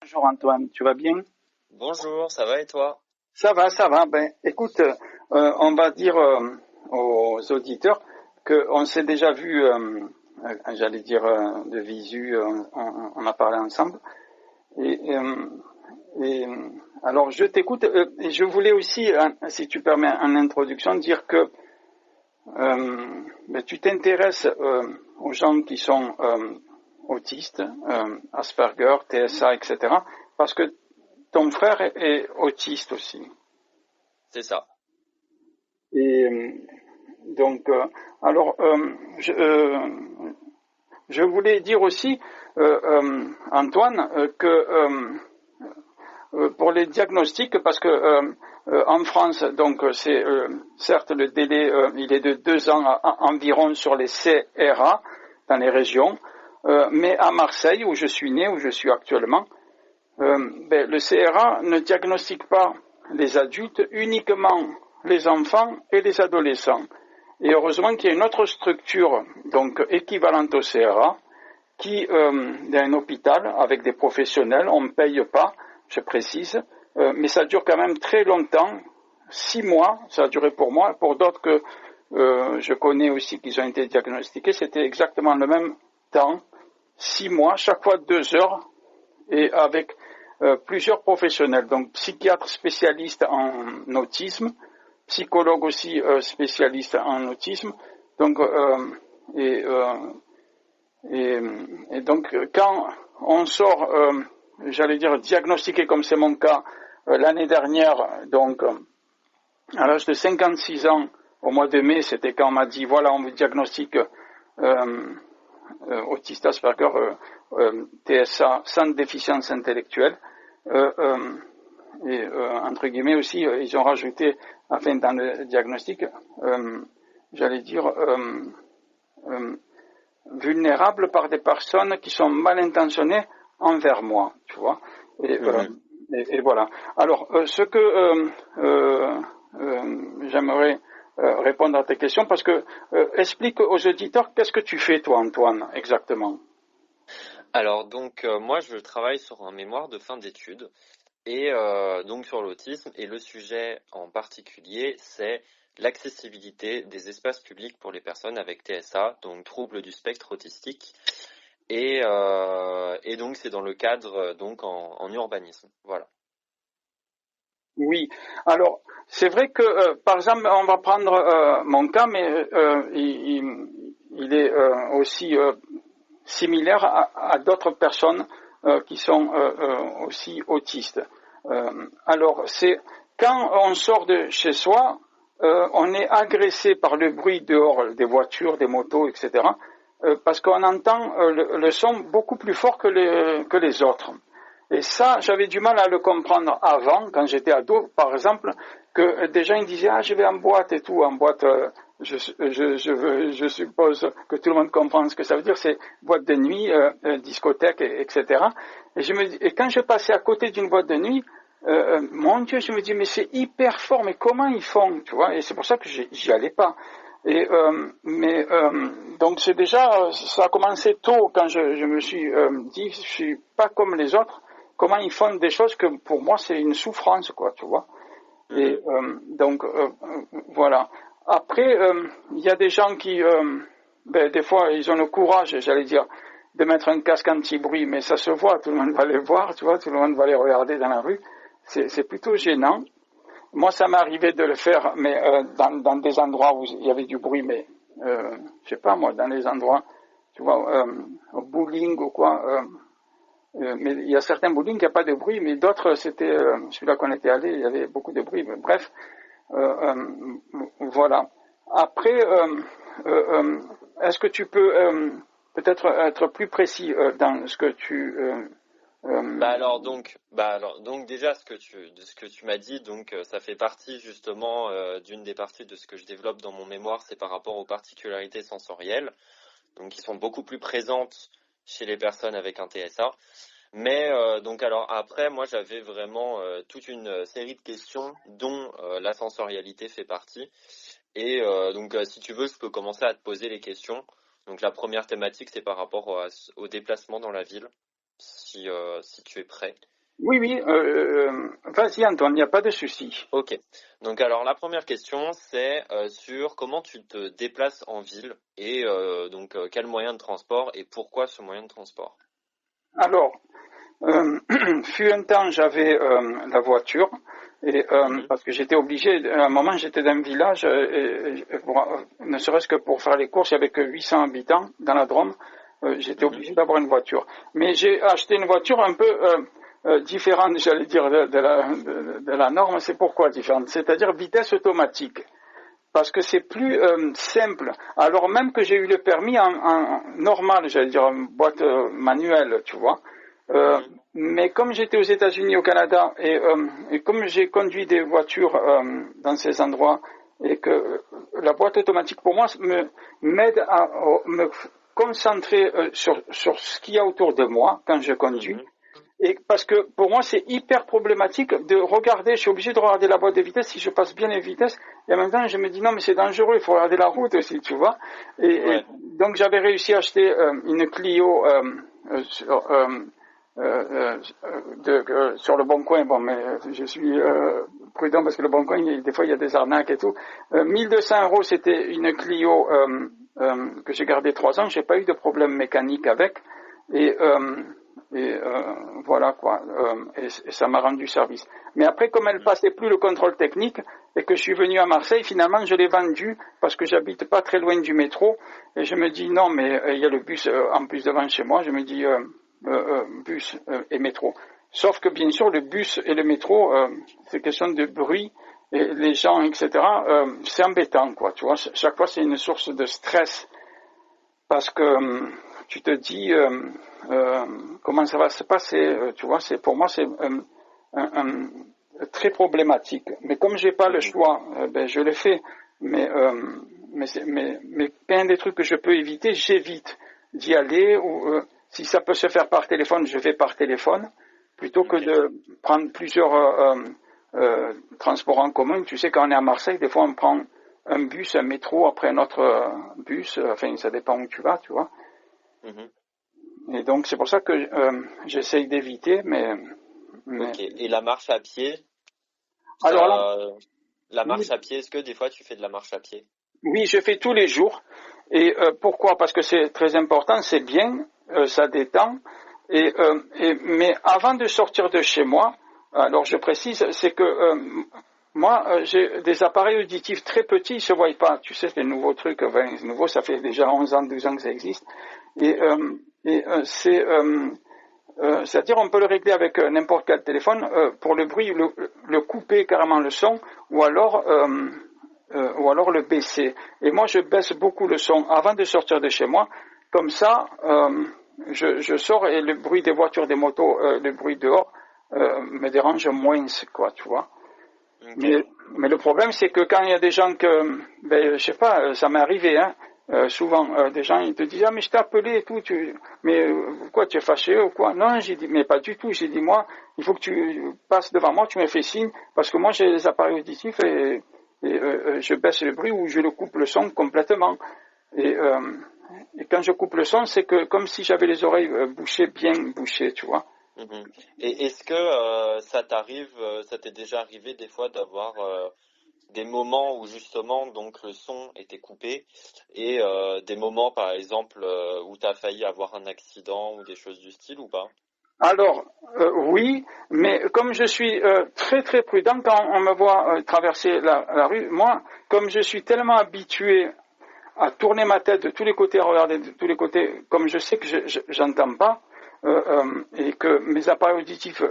Bonjour Antoine, tu vas bien? Bonjour, ça va et toi? Ça va, ça va. Ben, écoute, on va dire aux auditeurs qu'on s'est déjà vu, j'allais dire de visu, on a parlé ensemble. Et, euh, et, alors je t'écoute. Et je voulais aussi, si tu permets, en introduction, dire que ben, tu t'intéresses aux gens qui sont autistes, Asperger, TSA, etc. Parce que ton frère est autiste aussi. C'est ça. Et donc, alors, je voulais dire aussi, Antoine, que pour les diagnostics, parce que en France, donc c'est certes le délai, il est de 2 ans environ sur les CRA dans les régions, mais à Marseille, où je suis né, où je suis actuellement, ben, le CRA ne diagnostique pas les adultes, uniquement les enfants et les adolescents. Et heureusement qu'il y a une autre structure, donc équivalente au CRA, qui est un hôpital avec des professionnels, on ne paye pas, je précise, mais ça dure quand même très longtemps, 6 mois, ça a duré pour moi, pour d'autres que je connais aussi qui ont été diagnostiqués, c'était exactement le même temps, 6 mois, chaque fois 2 heures, et avec plusieurs professionnels, donc psychiatres spécialistes en autisme, psychologues aussi spécialistes en autisme, donc et, euh, et, et donc quand on sort, j'allais dire diagnostiqué comme c'est mon cas l'année dernière, donc à l'âge de 56 ans, au mois de mai, c'était quand on m'a dit voilà on vous diagnostique autiste Asperger, TSA sans déficience intellectuelle. Entre guillemets aussi, ils ont rajouté, enfin dans le diagnostic, j'allais dire, vulnérable par des personnes qui sont mal intentionnées envers moi, tu vois. Et, et voilà. Alors, ce que j'aimerais répondre à tes questions, parce que explique aux auditeurs qu'est-ce que tu fais toi, Antoine, exactement. Alors donc moi je travaille sur un mémoire de fin d'études et donc sur l'autisme et le sujet en particulier c'est l'accessibilité des espaces publics pour les personnes avec TSA, donc troubles du spectre autistique et donc c'est dans le cadre donc en urbanisme, voilà. Oui. Alors, c'est vrai que, par exemple, on va prendre mon cas, mais il est aussi similaire à d'autres personnes qui sont aussi autistes. Alors, c'est quand on sort de chez soi, on est agressé par le bruit dehors des voitures, des motos, etc. Parce qu'on entend le son beaucoup plus fort que les autres. Et ça, j'avais du mal à le comprendre avant, quand j'étais ado, par exemple, que des gens ils disaient ah je vais en boîte et tout, en boîte, je suppose que tout le monde comprend ce que ça veut dire, c'est boîte de nuit, discothèque, etc. Et quand je passais à côté d'une boîte de nuit, mon Dieu, je me dis mais c'est hyper fort, mais comment ils font, tu vois? Et c'est pour ça que j'y allais pas. Et donc c'est déjà, ça a commencé tôt quand je me suis dit, je suis pas comme les autres. Comment ils font des choses que pour moi c'est une souffrance, quoi, tu vois. Et donc voilà. Après, il y a des gens qui, ben, des fois, ils ont le courage, j'allais dire, de mettre un casque anti-bruit, mais ça se voit, tout le monde va les voir, tu vois, tout le monde va les regarder dans la rue. C'est plutôt gênant. Moi, ça m'est arrivé de le faire, mais dans des endroits où il y avait du bruit, mais je sais pas moi, dans les endroits, tu vois, au bowling ou quoi. Mais il y a certains bowling, il n'y a pas de bruit, mais d'autres, c'était celui-là qu'on était allé, il y avait beaucoup de bruit. Mais bref, voilà. Après, est-ce que tu peux peut-être être plus précis dans ce que tu Bah alors donc déjà ce que tu m'as dit donc ça fait partie justement d'une des parties de ce que je développe dans mon mémoire, c'est par rapport aux particularités sensorielles donc qui sont beaucoup plus présentes chez les personnes avec un TSA. Mais donc alors après moi j'avais vraiment toute une série de questions dont la sensorialité fait partie et donc si tu veux je peux commencer à te poser les questions. Donc la première thématique c'est par rapport au déplacement dans la ville si tu es prêt. Oui, oui, vas-y Antoine, il n'y a pas de souci. Ok. Donc alors la première question, c'est sur comment tu te déplaces en ville et quel moyen de transport et pourquoi ce moyen de transport. Alors, fut un temps, j'avais la voiture, et Mhm, parce que j'étais obligé, à un moment j'étais dans un village, ne serait-ce que pour faire les courses, il n'y avait que 800 habitants dans la Drôme, j'étais mhm, obligé d'avoir une voiture. Mais j'ai acheté une voiture un peu différente, j'allais dire, de la norme. C'est pourquoi différente? C'est-à-dire vitesse automatique. Parce que c'est plus simple. Alors même que j'ai eu le permis en normal, j'allais dire en boîte manuelle, tu vois. Euh, mhm, mais comme j'étais aux États-Unis, au Canada, et comme j'ai conduit des voitures dans ces endroits, et que la boîte automatique pour moi m'aide à me concentrer sur ce qu'il y a autour de moi quand je conduis. mhm. Et parce que pour moi, c'est hyper problématique de regarder, je suis obligé de regarder la boîte de vitesse si je passe bien les vitesses. Et en même temps, je me dis non, mais c'est dangereux, il faut regarder la route aussi, tu vois. Et Ouais. donc, j'avais réussi à acheter une Clio sur, sur le Bon Coin. Bon, mais je suis prudent parce que le Bon Coin, des fois, il y a des arnaques et tout. 1200 €, c'était une Clio que j'ai gardée 3 ans. J'ai pas eu de problème mécanique avec. Et, voilà quoi, et ça m'a rendu service. Mais après, comme elle passait plus le contrôle technique et que je suis venu à Marseille, finalement, je l'ai vendue parce que j'habite pas très loin du métro et je me dis non, mais il y a le bus en plus devant chez moi. Je me dis bus et métro. Sauf que bien sûr, le bus et le métro, c'est question de bruit et les gens, etc. C'est embêtant quoi. Tu vois, chaque fois, c'est une source de stress parce que tu te dis comment ça va se passer, tu vois, c'est pour moi c'est très problématique. Mais comme j'ai pas le Mhm. choix, ben je le fais. Mais mais plein des trucs que je peux éviter, j'évite d'y aller ou si ça peut se faire par téléphone, je vais par téléphone plutôt que Ok. de prendre plusieurs transports en commun. Tu sais, quand on est à Marseille, des fois on prend un bus, un métro, après un autre bus, enfin ça dépend où tu vas, tu vois. Mhm. Et donc c'est pour ça que j'essaye d'éviter, mais Ok. Et la marche à pied, alors là, ça, la marche oui, à pied, est-ce que des fois tu fais de la marche à pied? oui, je fais tous les jours. Et pourquoi? Parce que c'est très important, c'est bien, ça détend. Mais avant de sortir de chez moi, alors je précise, c'est que moi, j'ai des appareils auditifs très petits, ils ne se voient pas. Tu sais, les nouveaux trucs, enfin, nouveau, ça fait déjà 11 ans, 12 ans que ça existe. Et, Ouais. c'est-à-dire on peut le régler avec n'importe quel téléphone pour le bruit, le couper carrément le son, ou alors le baisser. Et moi je baisse beaucoup le son avant de sortir de chez moi, comme ça je sors et le bruit des voitures, des motos, le bruit dehors me dérange moins, quoi, tu vois. Ok. Mais le problème, c'est que quand il y a des gens que, ben, je sais pas, ça m'est arrivé, hein, souvent, des gens, ils te disent, ah, mais je t'ai appelé et tout, mais quoi, tu es fâché ou quoi? Non, j'ai dit, mais pas du tout, j'ai dit, moi, il faut que tu passes devant moi, tu me fais signe, parce que moi, j'ai les appareils auditifs et je baisse le bruit ou je le coupe le son complètement. Et, euh, et quand je coupe le son, c'est que comme si j'avais les oreilles bouchées, bien bouchées, tu vois. Mhm. Et est-ce que ça t'arrive, ça t'est déjà arrivé des fois d'avoir des moments où justement donc le son était coupé et des moments par exemple où tu as failli avoir un accident ou des choses du style ou pas? Alors, oui, mais comme je suis très très prudent quand on me voit traverser la rue, moi, comme je suis tellement habitué à tourner ma tête de tous les côtés, à regarder de tous les côtés, comme je sais que j'entends pas, et que mes appareils auditifs,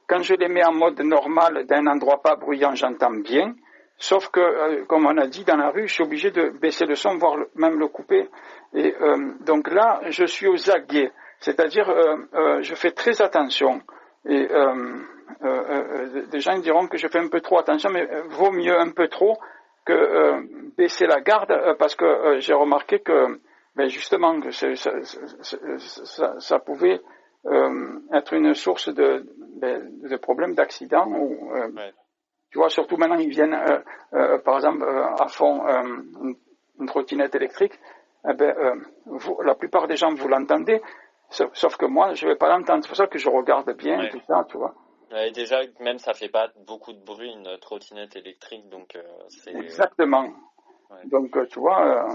quand je les mets en mode normal, d'un endroit pas bruyant, j'entends bien. Sauf que, comme on a dit, dans la rue, je suis obligé de baisser le son, voire même le couper. Et donc là, je suis aux aguets. C'est-à-dire, je fais très attention. Et des gens diront que je fais un peu trop attention, mais vaut mieux un peu trop que baisser la garde, parce que j'ai remarqué que, ben justement, que ça pouvait être une source de problèmes d'accidents. Ouais. Tu vois, surtout maintenant, ils viennent, par exemple, à fond une trottinette électrique. Eh ben, la plupart des gens, vous l'entendez, Sauf que moi, je vais pas l'entendre. C'est pour ça que je regarde bien, Ouais. tout ça, tu vois. Ouais, déjà, même ça fait pas beaucoup de bruit une trottinette électrique, donc Exactement. ouais. Donc, tu vois,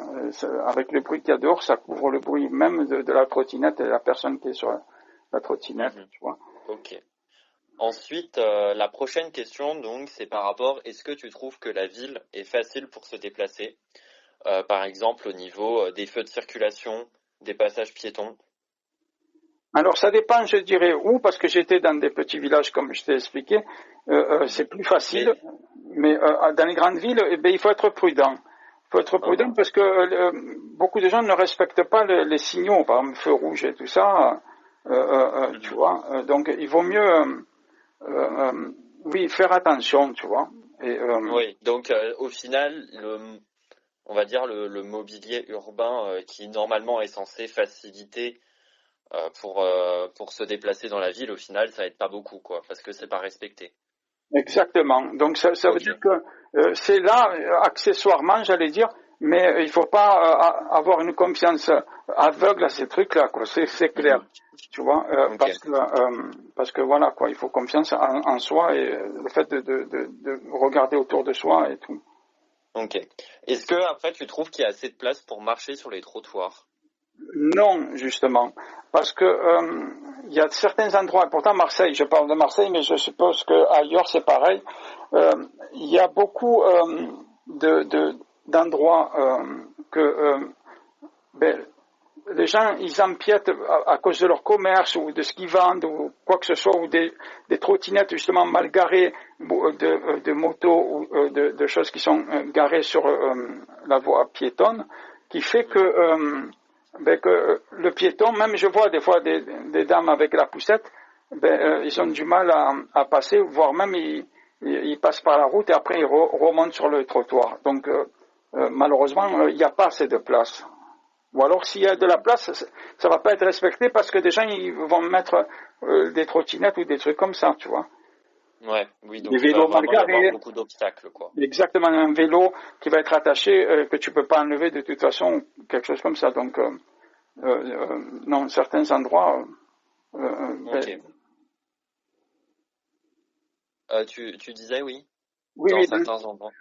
avec le bruit qu'il y a dehors, ça couvre le bruit même de la trottinette et de la personne qui est sur la trottinette, Mhm. tu vois. Ok. Ensuite, la prochaine question, donc, c'est par rapport, est-ce que tu trouves que la ville est facile pour se déplacer? Par exemple, au niveau des feux de circulation, des passages piétons? Alors, ça dépend, je dirais, où, parce que j'étais dans des petits villages, comme je t'ai expliqué, c'est Mhm. plus facile, Mais, mais dans les grandes villes, eh bien, il faut être prudent. Il faut être prudent uhum, parce que beaucoup de gens ne respectent pas les signaux, par exemple, feu rouge et tout ça, tu mhm. vois. Donc, il vaut mieux, oui, faire attention, tu vois. Et, Oui, donc au final, on va dire le mobilier urbain qui normalement est censé faciliter pour se déplacer dans la ville, au final, ça aide pas beaucoup, quoi, parce que c'est pas respecté. exactement. Donc ça veut Ok. dire que c'est là, accessoirement, j'allais dire, mais il ne faut pas avoir une confiance aveugle à ces trucs-là, quoi. C'est clair, Mhm. tu vois, Ok. parce que voilà, quoi, il faut confiance en soi et le fait de regarder autour de soi et tout. Ok. Est-ce que après tu trouves qu'il y a assez de place pour marcher sur les trottoirs? Non, justement, parce que il y a certains endroits, pourtant Marseille, je parle de Marseille, mais je suppose qu'ailleurs c'est pareil. Il y a beaucoup d'endroits que ben, les gens ils empiètent à cause de leur commerce ou de ce qu'ils vendent ou quoi que ce soit, ou des trottinettes justement mal garées, de motos ou de choses qui sont garées sur la voie piétonne, qui fait que Mhm. que le piéton, même je vois des fois des dames avec la poussette, ils ont du mal à passer, voire même ils passent par la route et après ils remontent sur le trottoir. Donc malheureusement, il n'y a pas assez de place. Ou alors s'il y a de la place, ça ne va pas être respecté parce que des gens ils vont mettre des trottinettes ou des trucs comme ça, tu vois. Ouais, oui, Des donc il va vélos mal vraiment y avoir garés, beaucoup d'obstacles, quoi. exactement un vélo qui va être attaché, que tu ne peux pas enlever de toute façon, quelque chose comme ça. Donc non, certains endroits, Ok. Tu disais oui, oui, dans oui, certains endroits.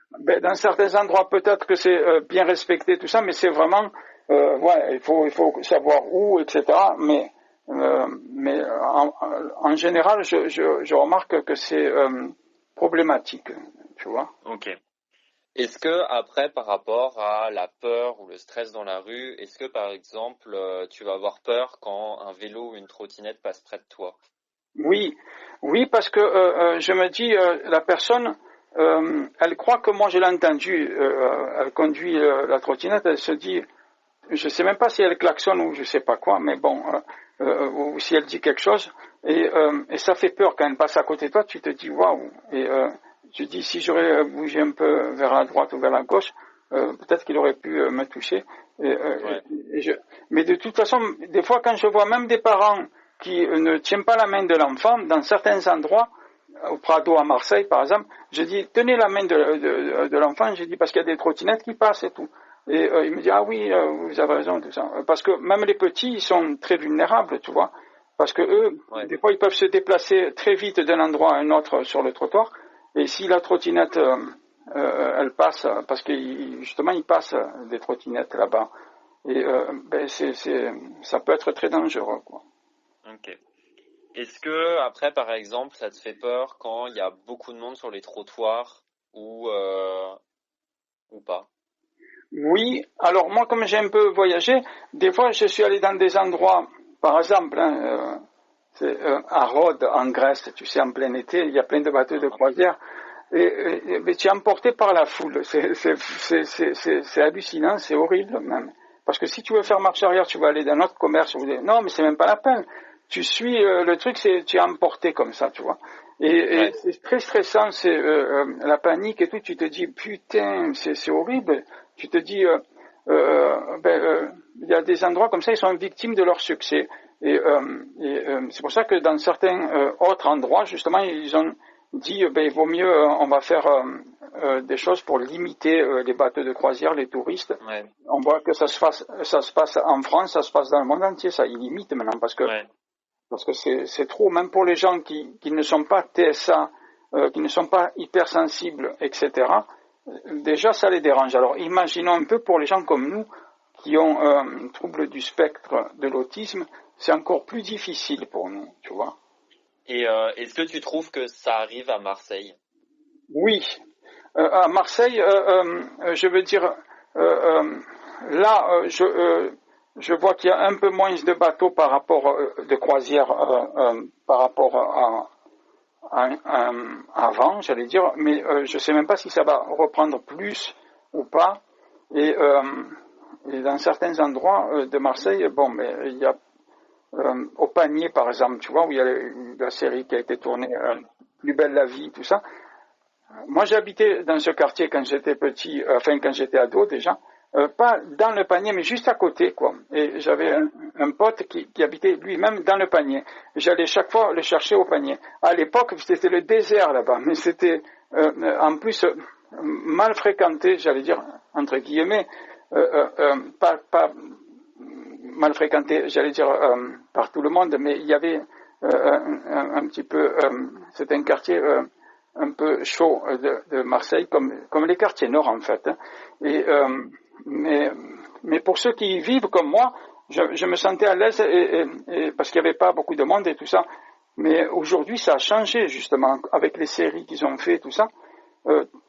dans certains endroits peut-être que c'est bien respecté tout ça, mais c'est vraiment, ouais, il faut savoir où, etc. Mais en général, je remarque que c'est problématique, tu vois. Ok. Est-ce que après, par rapport à la peur ou le stress dans la rue, est-ce que par exemple, tu vas avoir peur quand un vélo ou une trottinette passe près de toi? Oui, oui, parce que je me dis, la personne, elle croit que moi je l'ai entendu, elle conduit la trottinette, elle se dit, je sais même pas si elle klaxonne ou je sais pas quoi, mais bon, ou si elle dit quelque chose, et ça fait peur quand elle passe à côté de toi, tu te dis waouh, et tu te dis si j'aurais bougé un peu vers la droite ou vers la gauche, peut-être qu'il aurait pu me toucher. Et, Ouais. mais de toute façon, des fois quand je vois même des parents qui ne tiennent pas la main de l'enfant, dans certains endroits, au Prado à Marseille par exemple, je dis tenez la main de l'enfant, j'ai dit parce qu'il y a des trottinettes qui passent et tout. Et il me dit ah oui, vous avez raison, tout ça. Parce que même les petits, ils sont très vulnérables, tu vois. Parce que eux, Ouais. des fois, ils peuvent se déplacer très vite d'un endroit à un autre sur le trottoir. Et si la trottinette, elle passe, parce que justement, ils passent des trottinettes là-bas. Et ça peut être très dangereux, quoi. Ok. Est-ce que après, par exemple, ça te fait peur quand il y a beaucoup de monde sur les trottoirs ou pas? Oui, alors moi, comme j'ai un peu voyagé, des fois, je suis allé dans des endroits, par exemple, hein, à Rhodes, en Grèce, tu sais, en plein été, il y a plein de bateaux de Mhm. croisière, mais tu es emporté par la foule. C'est hallucinant, c'est horrible même. Parce que si tu veux faire marche arrière, tu vas aller dans notre commerce. Non, mais c'est même pas la peine. Tu suis le truc, tu es emporté comme ça, tu vois. Et Ouais. c'est très stressant, c'est la panique et tout. Tu te dis putain, c'est horrible. Tu te dis il y a des endroits comme ça, ils sont victimes de leur succès. Et c'est pour ça que dans certains autres endroits, justement, dit il vaut mieux, on va faire des choses pour limiter les bateaux de croisière, les touristes. Ouais. On voit que ça se passe en France, ça se passe dans le monde entier, ça il limite maintenant parce que c'est trop, même pour les gens qui ne sont pas TSA, qui ne sont pas hypersensibles, etc. Déjà ça les dérange. Alors imaginons un peu pour les gens comme nous qui ont un trouble du spectre de l'autisme, c'est encore plus difficile pour nous, tu vois. Et est-ce que tu trouves que ça arrive à Marseille? Oui. À Marseille, je veux dire, là, je vois qu'il y a un peu moins de bateaux par rapport de croisières par rapport à avant, j'allais dire, mais je ne sais même pas si ça va reprendre plus ou pas. Et dans certains endroits de Marseille, bon, mais il y a au Panier, par exemple, tu vois, où il y a la série qui a été tournée, Plus belle la vie, tout ça. Moi, j'habitais dans ce quartier quand j'étais petit, quand j'étais ado déjà, pas dans le Panier, mais juste à côté, quoi. Et j'avais un pote qui habitait lui-même dans le Panier. J'allais chaque fois le chercher au Panier. À l'époque, c'était le désert là-bas, mais c'était en plus mal fréquenté, j'allais dire, entre guillemets, pas mal fréquenté, j'allais dire, par tout le monde, mais il y avait un petit peu, c'est un quartier un peu chaud de Marseille, comme les quartiers nord en fait. Hein. Et, mais pour ceux qui y vivent comme moi, je me sentais à l'aise parce qu'il n'y avait pas beaucoup de monde et tout ça. Mais aujourd'hui, ça a changé justement avec les séries qu'ils ont fait, tout ça.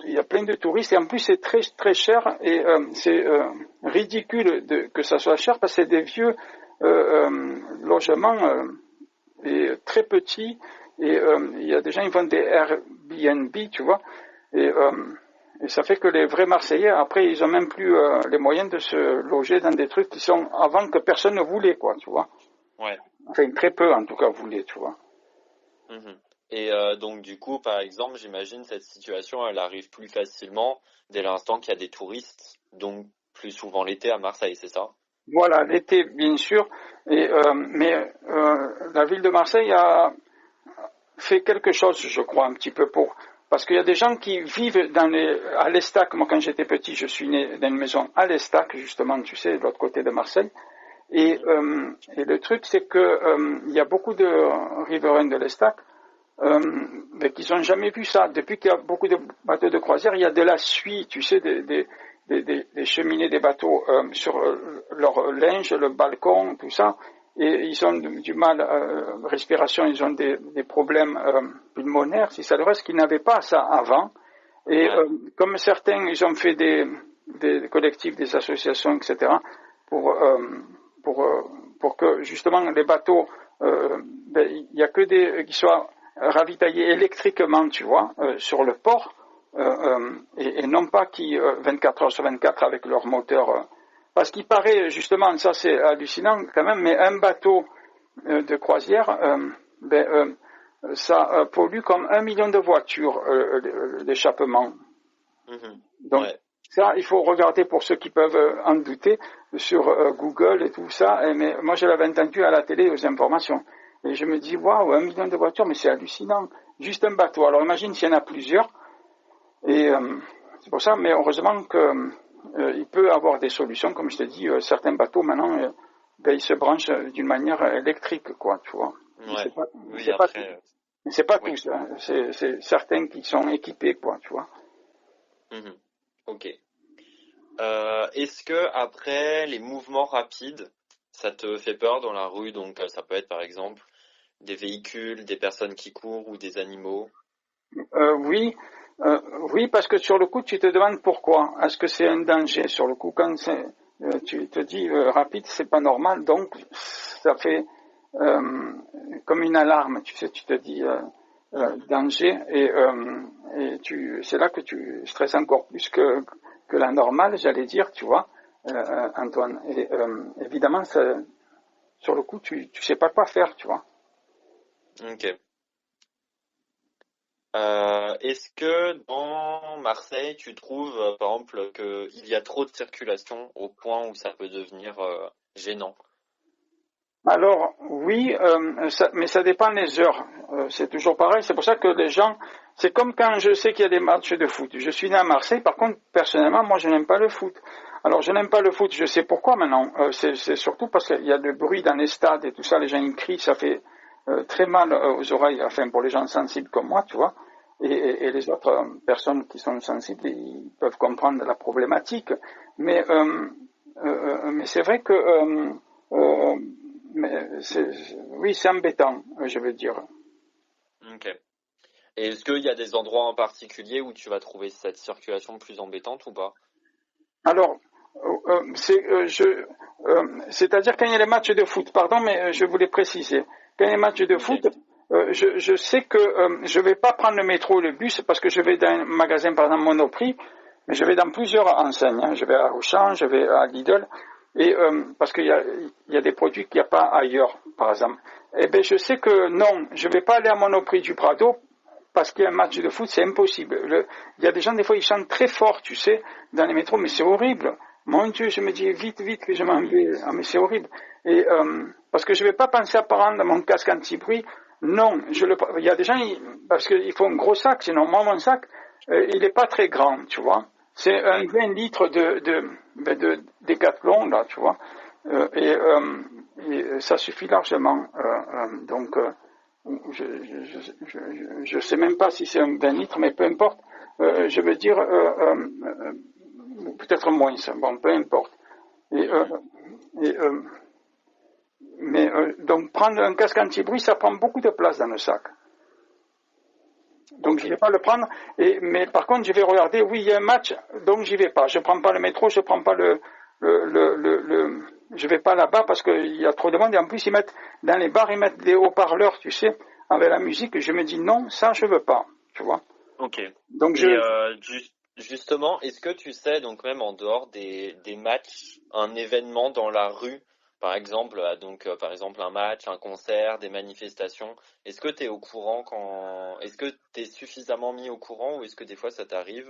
Il y a plein de touristes et en plus c'est très très cher et c'est ridicule que ça soit cher parce que c'est des vieux logements et très petits et il y a des gens qui font des Airbnb, tu vois, et ça fait que les vrais Marseillais après ils ont même plus les moyens de se loger dans des trucs qui sont avant que personne ne voulait, quoi, tu vois. Ouais. Enfin très peu en tout cas voulaient, tu vois. Mhm. Et donc du coup, par exemple, j'imagine cette situation, elle arrive plus facilement dès l'instant qu'il y a des touristes, donc plus souvent l'été à Marseille, c'est ça? Voilà, l'été bien sûr, et, mais la ville de Marseille a fait quelque chose, je crois, un petit peu parce qu'il y a des gens qui vivent à l'Estac. Moi, quand j'étais petit, je suis né dans une maison à l'Estac, justement, tu sais, de l'autre côté de Marseille. Et le truc, c'est que il y a beaucoup de riverains de l'Estac mais qui n'ont jamais vu ça. Depuis qu'il y a beaucoup de bateaux de croisière, il y a de la suie, tu sais, des cheminées des bateaux sur leur linge, le balcon, tout ça. Et ils ont du mal, respiration, ils ont des problèmes pulmonaires, si ça le reste, qu'ils n'avaient pas ça avant. Et comme certains, ils ont fait des collectifs, des associations, etc., pour, pour que justement les bateaux, il n'y a que qui soient ravitaillés électriquement, tu vois, sur le port, et non pas qui 24 heures sur 24 avec leur moteur. Parce qu'il paraît, justement, ça c'est hallucinant quand même, mais un bateau de croisière, ça pollue comme 1 million de voitures, l'échappement. Donc, ça, il faut regarder pour ceux qui peuvent en douter sur Google et tout ça. Mais moi, je l'avais entendu à la télé aux informations. Et je me dis, waouh, 1 million de voitures, mais c'est hallucinant. Juste un bateau. Alors imagine s'il y en a plusieurs. Et c'est pour ça, mais heureusement qu'il peut avoir des solutions. Comme je te dis, certains bateaux maintenant, ils se branchent d'une manière électrique, quoi, tu vois. Ouais. C'est pas tous, hein. C'est certains qui sont équipés, quoi, tu vois. Ok. Est-ce que après les mouvements rapides, ça te fait peur dans la rue? Donc ça peut être par exemple des véhicules, des personnes qui courent ou des animaux. Oui, oui, parce que sur le coup, tu te demandes pourquoi. Est-ce que c'est un danger? Sur le coup, quand tu te dis rapide, c'est pas normal, donc ça fait comme une alarme. Tu sais, tu te dis danger et c'est là que tu stresses encore plus que la normale, j'allais dire, tu vois, Antoine. Et évidemment, sur le coup, tu sais pas quoi faire, tu vois. Ok. Est-ce que dans Marseille, tu trouves, par exemple, qu'il y a trop de circulation au point où ça peut devenir gênant? Alors oui, mais ça dépend des heures. C'est toujours pareil. C'est pour ça que les gens, c'est comme quand je sais qu'il y a des matchs de foot. Je suis né à Marseille. Par contre, personnellement, moi, je n'aime pas le foot. Alors, je n'aime pas le foot. Je sais pourquoi maintenant. C'est surtout parce qu'il y a du bruit dans les stades et tout ça. Les gens ils crient, ça fait très mal aux oreilles. Enfin, pour les gens sensibles comme moi, tu vois. Et les autres personnes qui sont sensibles, ils peuvent comprendre la problématique. Mais mais c'est vrai que euh, mais oui, c'est embêtant, je veux dire. Ok. Et est-ce qu'il y a des endroits en particulier où tu vas trouver cette circulation plus embêtante ou pas? Alors, c'est-à-dire quand il y a les matchs de foot, pardon, mais je voulais préciser, quand il y a les matchs de Ok. foot, je sais que je ne vais pas prendre le métro ou le bus parce que je vais dans un magasin, par exemple Monoprix, mais je vais dans plusieurs enseignes. Hein. Je vais à Auchan, je vais à Lidl, et parce qu'il y a des produits qu'il n'y a pas ailleurs, par exemple. Eh bien, je sais que non, je ne vais pas aller à Monoprix du Prado parce qu'il y a un match de foot, c'est impossible. Il y a des gens, des fois, ils chantent très fort, tu sais, dans les métros, mais c'est horrible. Mon Dieu, je me dis vite, vite que je m'en vais. Ah, mais c'est horrible. Et parce que je ne vais pas penser à prendre mon casque anti-bruit. Non, il y a des gens, parce qu'il faut un gros sac, sinon moi, mon sac, il n'est pas très grand, tu vois. C'est un 20 litres de Décathlon, là, tu vois. Et ça suffit largement. Donc, je ne sais même pas si c'est un 20 litres, mais peu importe. Je veux dire, peut-être moins, bon, peu importe. Et, et, mais donc prendre un casque anti-bruit, ça prend beaucoup de place dans le sac. Donc Ok. je ne vais pas le prendre. Mais par contre, je vais regarder, oui, il y a un match, donc j'y vais pas. Je ne prends pas le métro, je ne prends pas je vais pas là-bas parce qu'il y a trop de monde. Et en plus, ils mettent, dans les bars, ils mettent des haut-parleurs, tu sais, avec la musique. Et je me dis, non, ça, je veux pas, tu vois. Ok. Donc Et justement, est-ce que tu sais, donc même en dehors des matchs, un événement dans la rue, par exemple, par exemple un match, un concert, des manifestations, est-ce que tu es au courant est-ce que tu es suffisamment mis au courant ou est-ce que des fois ça t'arrive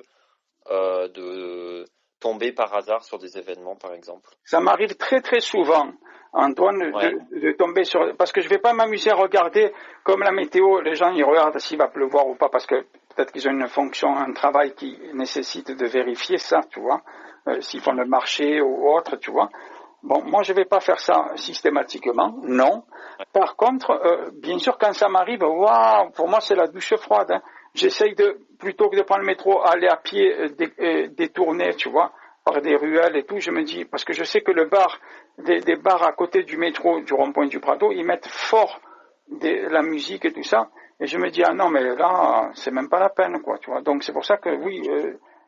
de tomber par hasard sur des événements, par exemple? ça m'arrive très très souvent, Antoine, Ouais, de tomber sur... Parce que je ne vais pas m'amuser à regarder comme la météo, les gens ils regardent s'il va pleuvoir ou pas, parce que peut-être qu'ils ont une fonction, un travail qui nécessite de vérifier ça, tu vois, s'ils font le marché ou autre, tu vois. Bon, moi je ne vais pas faire ça systématiquement, non. Par contre, bien sûr, quand ça m'arrive, waouh, pour moi c'est la douche froide. Hein. J'essaye plutôt que de prendre le métro, aller à pied, détourner, tu vois, par des ruelles et tout. Je me dis, parce que je sais que des bars à côté du métro, du rond-point du Prado, ils mettent fort la musique et tout ça. Et je me dis, ah non, mais là, c'est même pas la peine, quoi, tu vois. Donc c'est pour ça que oui,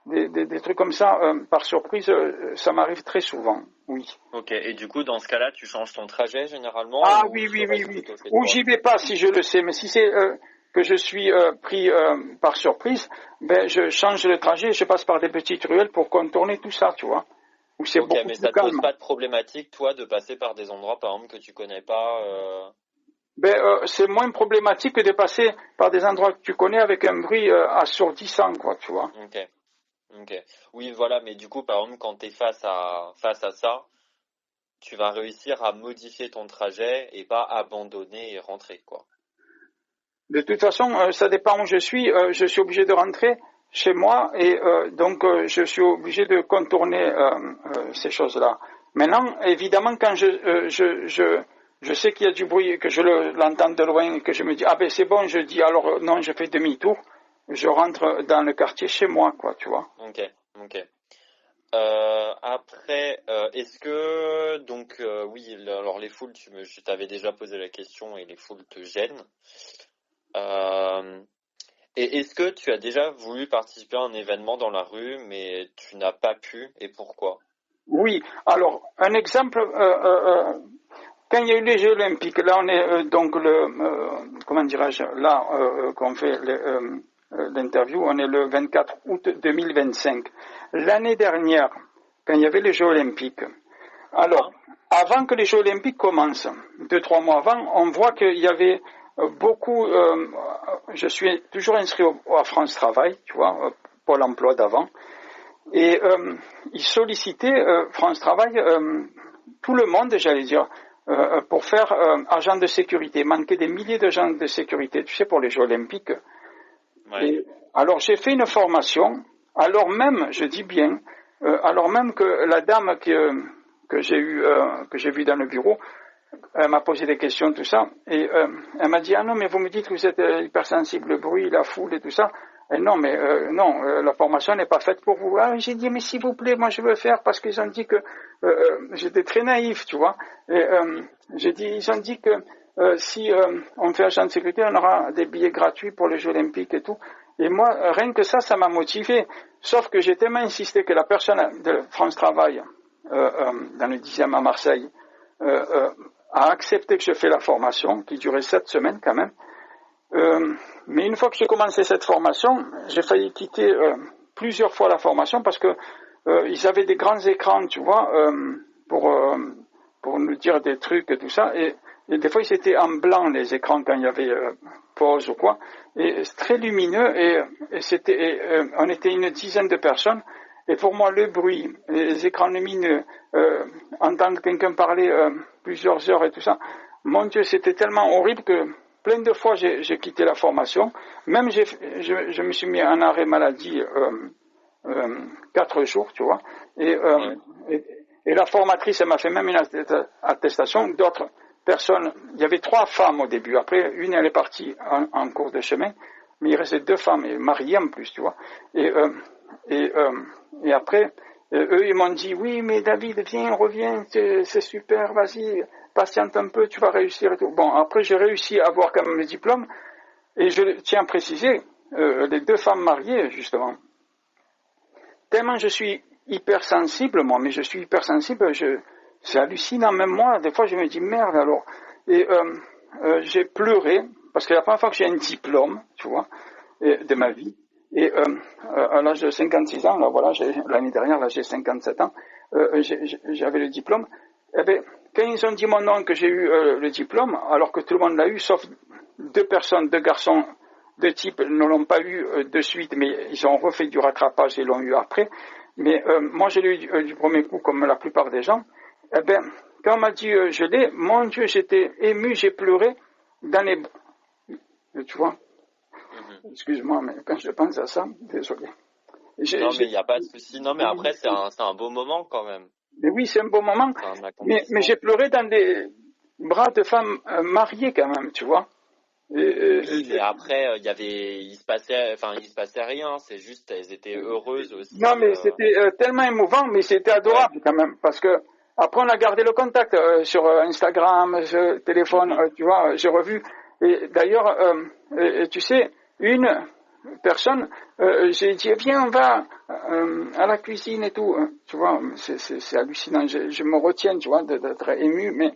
des trucs comme ça, par surprise, ça m'arrive très souvent, oui. ok. Et du coup, dans ce cas-là, tu changes ton trajet généralement Ah ou oui, tu oui, oui, restes oui. plutôt chez Ou toi? j'y vais pas si je le sais, mais si c'est que je suis pris par surprise, ben je change de trajet, je passe par des petites ruelles pour contourner tout ça, tu vois. Où c'est Ok, beaucoup mais plus ça te pose calme. pas de problématique, toi, de passer par des endroits, par exemple, que tu connais pas Ben c'est moins problématique que de passer par des endroits que tu connais avec un bruit assourdissant, quoi, tu vois. Ok, ok. Oui, voilà, mais du coup, par exemple, quand tu es face à ça, tu vas réussir à modifier ton trajet et pas abandonner et rentrer, quoi. De toute façon, ça dépend où je suis. Je suis obligé de rentrer chez moi et donc je suis obligé de contourner ces choses-là. Maintenant, évidemment, quand je sais qu'il y a du bruit, que je l'entends de loin et que je me dis, ah ben c'est bon, je dis alors non, je fais demi-tour, je rentre dans le quartier chez moi, quoi, tu vois. Ok, ok. Après, est-ce que donc oui, alors les foules, je t'avais déjà posé la question et les foules te gênent. Euh, et est-ce que tu as déjà voulu participer à un événement dans la rue, mais tu n'as pas pu et pourquoi? Oui, alors un exemple, quand il y a eu les Jeux Olympiques, là on est donc comment dirais-je, là qu'on fait l'interview, on est le 24 août 2025. L'année dernière, quand il y avait les Jeux Olympiques, alors avant que les Jeux Olympiques commencent, 2-3 mois avant, on voit qu'il y avait beaucoup, je suis toujours inscrit à France Travail, tu vois, Pôle emploi d'avant, et ils sollicitaient France Travail, tout le monde, j'allais dire, pour faire agent de sécurité. Il manquait des milliers d'agents de sécurité, tu sais, pour les Jeux Olympiques. Ouais. Et alors j'ai fait une formation, alors même, je dis bien, alors même que la dame que j'ai vue dans le bureau, elle m'a posé des questions, tout ça, et elle m'a dit, ah non, mais vous me dites que vous êtes hypersensible au bruit, la foule et tout ça. Et non, mais non, la formation n'est pas faite pour vous. Ah, j'ai dit, mais s'il vous plaît, moi je veux faire parce qu'ils ont dit que j'étais très naïf, tu vois. Et j'ai dit, ils ont dit que si on fait agent de sécurité, on aura des billets gratuits pour les Jeux Olympiques et tout. Et moi, rien que ça m'a motivé. Sauf que j'ai tellement insisté que la personne de France Travail, dans le 10e à Marseille, a accepté que je fais la formation, qui durait 7 semaines quand même. Mais une fois que j'ai commencé cette formation, j'ai failli quitter plusieurs fois la formation parce que ils avaient des grands écrans, tu vois, pour nous dire des trucs et tout ça. Et des fois, ils étaient en blanc, les écrans, quand il y avait pause ou quoi. Et c'est très lumineux et on était une dizaine de personnes. Et pour moi, le bruit, les écrans lumineux, entendre quelqu'un parler plusieurs heures et tout ça, mon Dieu, c'était tellement horrible que plein de fois j'ai quitté la formation. Même je me suis mis en arrêt maladie 4 jours, tu vois. Et la formatrice, elle m'a fait même une attestation. D'autres personnes, il y avait 3 femmes au début. Après, une, elle est partie en cours de chemin. Mais il restait 2 femmes, et mariées en plus, tu vois. Et après, eux, ils m'ont dit, oui, mais David, viens, reviens, c'est super, vas-y, patiente un peu, tu vas réussir et tout. Bon, après, j'ai réussi à avoir quand même le diplôme, et je tiens à préciser, les 2 femmes mariées, justement. Tellement je suis hypersensible, moi, mais je suis hypersensible, c'est hallucinant, même moi, des fois, je me dis, merde, alors. Et j'ai pleuré, parce que la première fois que j'ai un diplôme, tu vois, de ma vie, et à l'âge de 56 ans, là, voilà, l'année dernière, là, j'ai 57 ans, j'avais le diplôme. Eh bien, quand ils ont dit mon nom que j'ai eu le diplôme, alors que tout le monde l'a eu, sauf 2 personnes, 2 garçons, 2 types ne l'ont pas eu de suite, mais ils ont refait du rattrapage et l'ont eu après. Mais moi, je l'ai eu du premier coup, comme la plupart des gens. Eh bien, quand on m'a dit je l'ai, mon Dieu, j'étais ému, j'ai pleuré dans les... Tu vois? Excuse-moi, mais quand je pense à ça, désolé. Non, mais il n'y a pas de souci. Non, mais après, c'est un beau moment quand même. Mais oui, c'est un beau moment. Mais j'ai pleuré dans des bras de femmes mariées quand même, tu vois. Oui, mais après, il se passait rien. C'est juste, elles étaient heureuses aussi. Non, mais c'était tellement émouvant, mais c'était adorable quand même, parce que après on a gardé le contact sur Instagram, sur téléphone, tu vois. J'ai revu. Et d'ailleurs, tu sais, une personne, j'ai dit viens, on va à la cuisine et tout. Tu vois, c'est hallucinant. Je me retiens, tu vois, d'être ému, mais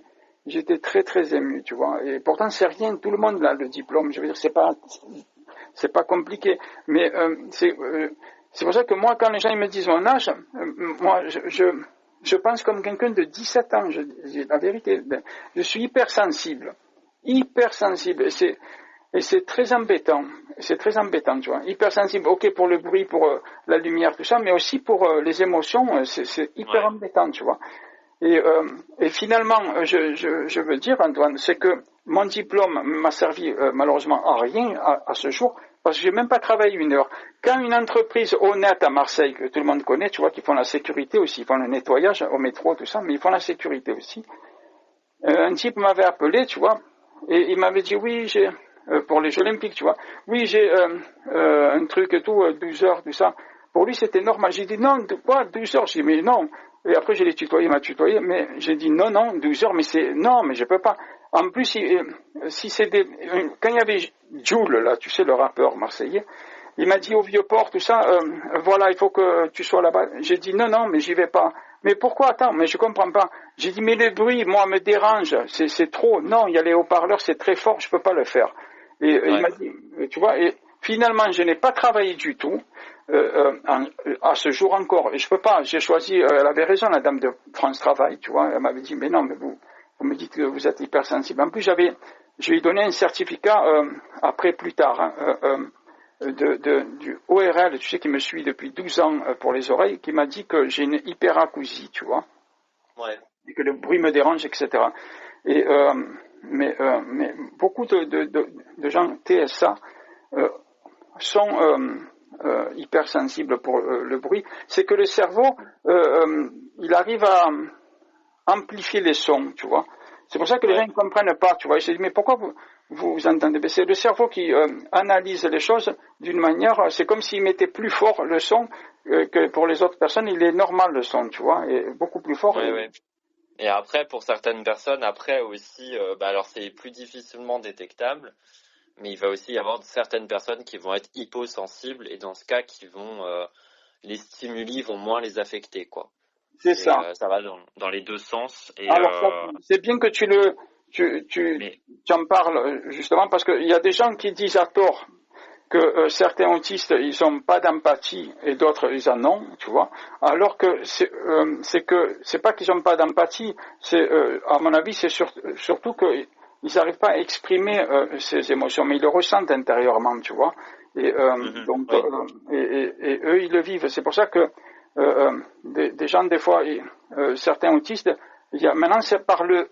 j'étais très très ému, tu vois. Et pourtant c'est rien, tout le monde a le diplôme. Je veux dire, c'est pas compliqué, mais c'est pour ça que moi, quand les gens ils me disent mon âge, moi je pense comme quelqu'un de 17 ans. Je dis la vérité. Je suis hypersensible, et c'est très embêtant. C'est très embêtant, tu vois. Hypersensible, ok pour le bruit, pour la lumière, tout ça, mais aussi pour les émotions. C'est hyper embêtant, tu vois. Et finalement, je veux dire, Antoine, c'est que mon diplôme m'a servi malheureusement à rien à ce jour, parce que j'ai même pas travaillé 1 heure. Quand une entreprise honnête à Marseille, que tout le monde connaît, tu vois, qui font la sécurité aussi, ils font le nettoyage au métro, tout ça, mais ils font la sécurité aussi. Un type m'avait appelé, tu vois, et il m'avait dit, oui, j'ai pour les Jeux Olympiques, tu vois, oui, j'ai un truc et tout, 12 heures, tout ça. Pour lui, c'était normal. J'ai dit, non, quoi, 12 heures? J'ai dit, mais non. Et après, je l'ai tutoyé, il m'a tutoyé, mais j'ai dit, non, 12 heures, mais non, mais je peux pas. En plus, si c'est quand il y avait Jul, là, tu sais, le rappeur marseillais, il m'a dit au Vieux-Port, tout ça, voilà, il faut que tu sois là-bas. J'ai dit, non, mais j'y vais pas. Mais pourquoi? Attends, mais je comprends pas. J'ai dit, mais le bruit, moi, me dérange, c'est trop. Non, il y a les haut-parleurs, c'est très fort, je peux pas le faire. Et il m'a dit, tu vois, et finalement, je n'ai pas travaillé du tout, à ce jour encore. Et je peux pas, j'ai choisi, elle avait raison, la dame de France Travail, tu vois, elle m'avait dit, mais non, mais vous me dites que vous êtes hypersensible. En plus, je lui ai donné un certificat, après, plus tard, hein, du ORL, tu sais, qui me suit depuis 12 ans pour les oreilles, qui m'a dit que j'ai une hyperacousie, tu vois. Ouais. Et que le bruit me dérange, etc. Et mais beaucoup de gens TSA sont hypersensibles pour le bruit. C'est que le cerveau, il arrive à amplifier les sons, tu vois. C'est pour ça que les gens ne comprennent pas, tu vois. Ils se disent, mais pourquoi vous entendez? Ben, c'est le cerveau qui analyse les choses d'une manière, c'est comme s'il mettait plus fort le son que pour les autres personnes. Il est normal le son, tu vois, et beaucoup plus fort. Et après, pour certaines personnes, après aussi, alors c'est plus difficilement détectable, mais il va aussi y avoir certaines personnes qui vont être hyposensibles et dans ce cas, les stimuli vont moins les affecter, quoi. C'est ça. Ça va dans les deux sens. Et, alors, c'est bien que tu en parles justement parce qu'il y a des gens qui disent à tort que certains autistes ils n'ont pas d'empathie et d'autres ils en ont, tu vois. Alors que c'est pas qu'ils n'ont pas d'empathie, c'est à mon avis c'est surtout qu'ils n'arrivent pas à exprimer ces émotions, mais ils le ressentent intérieurement, tu vois. Et donc et eux ils le vivent. C'est pour ça que des gens des fois certains autistes, maintenant c'est par le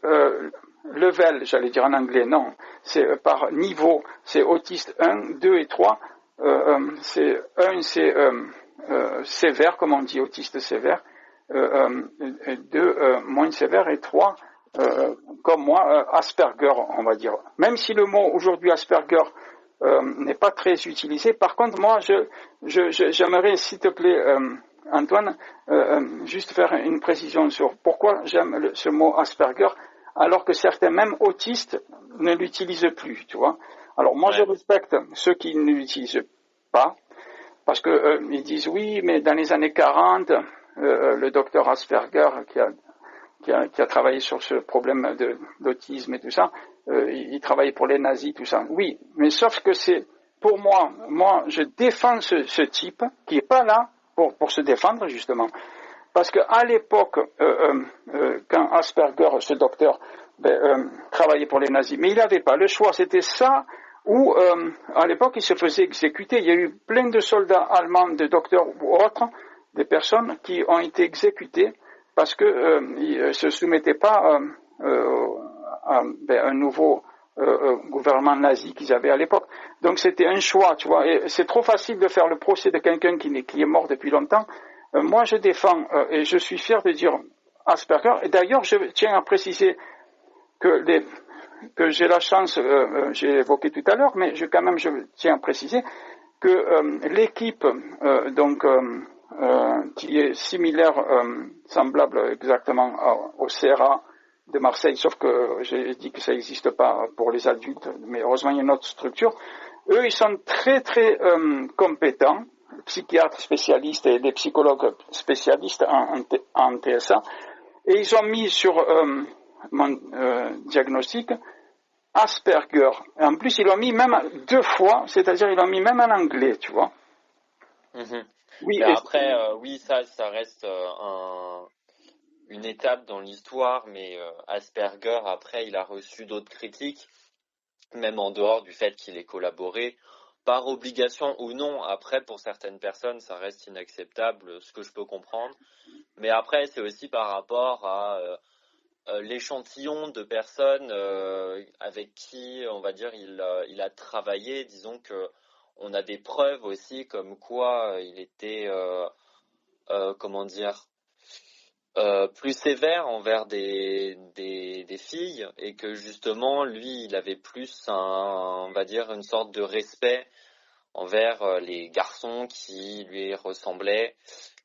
level, j'allais dire en anglais, non, c'est par niveau, c'est autiste 1, 2 et 3, c'est sévère, comme on dit, autiste sévère, 2 moins sévère et 3 comme moi, Asperger, on va dire. Même si le mot aujourd'hui Asperger n'est pas très utilisé, par contre moi j'aimerais s'il te plaît Antoine, juste faire une précision sur pourquoi j'aime ce mot Asperger, alors que certains, même autistes, ne l'utilisent plus, tu vois. Alors moi, je respecte ceux qui ne l'utilisent pas, parce que ils disent oui, mais dans les années 40, le docteur Asperger, qui a travaillé sur ce problème d'autisme et tout ça, il travaillait pour les nazis, tout ça. Oui, mais sauf que c'est, pour moi, je défends ce type qui est pas là pour se défendre, justement. Parce qu'à l'époque, quand Asperger, ce docteur, travaillait pour les nazis, mais il n'avait pas le choix, c'était ça, ou à l'époque, il se faisait exécuter. Il y a eu plein de soldats allemands, de docteurs ou autres, des personnes qui ont été exécutées parce qu'ils ne se soumettaient pas à un nouveau gouvernement nazi qu'ils avaient à l'époque. Donc c'était un choix, tu vois. Et c'est trop facile de faire le procès de quelqu'un qui est mort depuis longtemps. Moi, je défends et je suis fier de dire Asperger. Et d'ailleurs, je tiens à préciser que j'ai la chance, j'ai évoqué tout à l'heure, mais je tiens à préciser que l'équipe qui est similaire, semblable exactement au CRA de Marseille, sauf que j'ai dit que ça n'existe pas pour les adultes, mais heureusement il y a une autre structure. Eux, ils sont très très compétents, psychiatres spécialistes et des psychologues spécialistes en TSA, et ils ont mis sur mon diagnostic Asperger. Et en plus, ils l'ont mis même 2 fois, c'est-à-dire ils l'ont mis même en anglais, tu vois. Mm-hmm. Oui, mais après, oui, ça reste une étape dans l'histoire, mais Asperger, après, il a reçu d'autres critiques, même en dehors du fait qu'il ait collaboré, par obligation ou non. Après, pour certaines personnes, ça reste inacceptable, ce que je peux comprendre. Mais après, c'est aussi par rapport à l'échantillon de personnes avec qui, on va dire, il a travaillé. Disons que on a des preuves aussi comme quoi il était, comment dire, plus sévère envers des filles et que justement, lui, il avait plus, on va dire, une sorte de respect envers les garçons qui lui ressemblaient.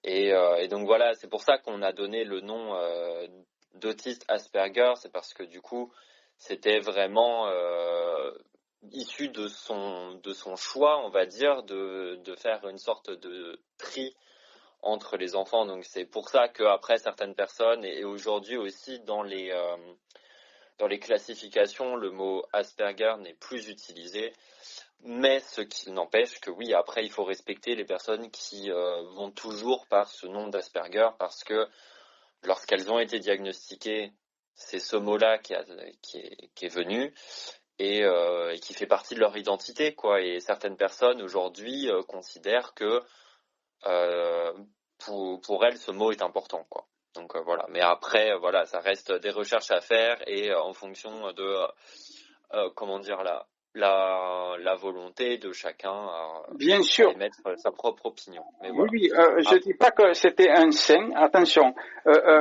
Et donc voilà, c'est pour ça qu'on a donné le nom d'autiste Asperger, c'est parce que du coup, c'était vraiment issu de son choix, on va dire, de faire une sorte de tri entre les enfants. Donc c'est pour ça qu'après certaines personnes, et aujourd'hui aussi dans les classifications, le mot Asperger n'est plus utilisé. Mais ce qui n'empêche que oui, après il faut respecter les personnes qui vont toujours par ce nom d'Asperger parce que lorsqu'elles ont été diagnostiquées, c'est ce mot-là qui est venu et qui fait partie de leur identité, quoi. Et certaines personnes aujourd'hui considèrent que pour elles ce mot est important, quoi. Donc voilà. Mais après, voilà, ça reste des recherches à faire et en fonction de comment dire la volonté de chacun Bien à sûr. émettre sa propre opinion. Mais Oui, voilà. oui, je dis pas que c'était un saint, attention,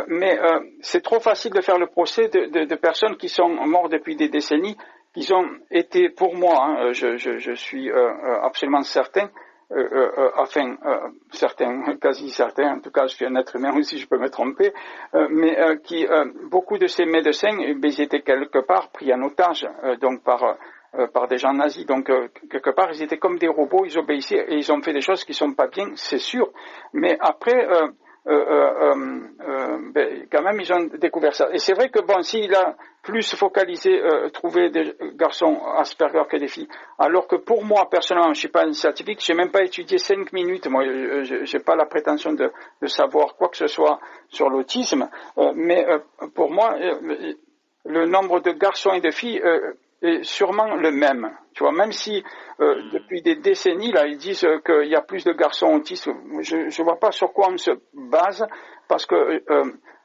mais c'est trop facile de faire le procès de personnes qui sont mortes depuis des décennies, qui ont été, pour moi, hein, je suis absolument certain, certain, quasi certain, en tout cas je suis un être humain aussi, je peux me tromper, mais beaucoup de ces médecins, ils étaient quelque part pris en otage, donc par des gens nazis. Donc, quelque part, ils étaient comme des robots, ils obéissaient et ils ont fait des choses qui sont pas bien, c'est sûr. Mais après, quand même, ils ont découvert ça. Et c'est vrai que, bon, s'il a plus focalisé, trouvé des garçons Asperger que des filles, alors que pour moi, personnellement, je suis pas un scientifique, j'ai même pas étudié 5 minutes, moi, j'ai pas la prétention de savoir quoi que ce soit sur l'autisme, mais pour moi, le nombre de garçons et de filles est sûrement le même. Tu vois, même si depuis des décennies, là, ils disent qu'il y a plus de garçons autistes, je ne vois pas sur quoi on se base, parce que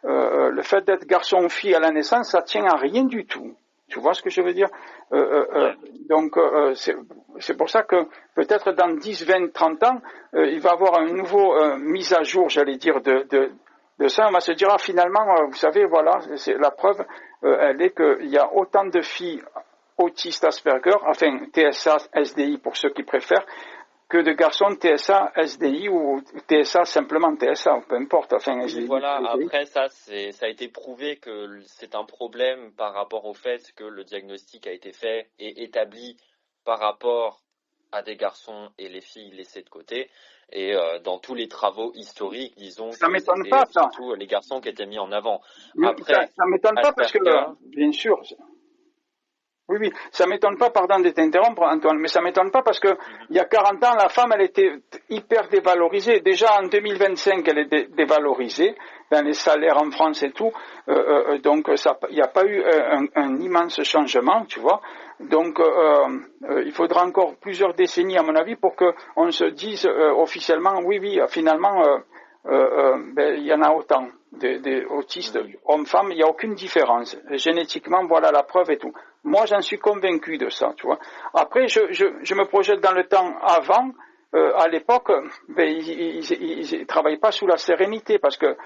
le fait d'être garçon ou fille à la naissance, ça tient à rien du tout. Tu vois ce que je veux dire Donc, c'est pour ça que peut-être dans 10, 20, 30 ans, il va y avoir un nouveau mise à jour, j'allais dire, de ça. On va se dire, ah, finalement, vous savez, voilà, c'est la preuve, elle est qu'il y a autant de filles autistes Asperger, enfin TSA, SDI pour ceux qui préfèrent, que de garçons TSA, SDI ou TSA, simplement TSA, peu importe, enfin Oui, SDI. voilà. Après, ça a été prouvé que c'est un problème par rapport au fait que le diagnostic a été fait et établi par rapport à des garçons et les filles laissés de côté. Et dans tous les travaux historiques, disons Ça que m'étonne c'était pas, ça. surtout les garçons qui étaient mis en avant. Ça, Après, ça m'étonne pas parce que, Asperger, bien sûr, oui, oui, ça m'étonne pas, pardon de t'interrompre, Antoine, mais ça m'étonne pas parce que il y a 40 ans, la femme, elle était hyper dévalorisée. Déjà en 2025, elle est dévalorisée dans les salaires en France et tout. Donc, il n'y a pas eu un immense changement, tu vois. Donc, il faudra encore plusieurs décennies, à mon avis, pour qu'on se dise officiellement, oui, oui, finalement, il y en a autant des autistes, hommes-femmes, il n'y a aucune différence. Génétiquement, voilà la preuve et tout. Moi, j'en suis convaincu de ça, tu vois. Après, je me projette dans le temps avant. À l'époque, ils ne travaillaient pas sous la sérénité parce que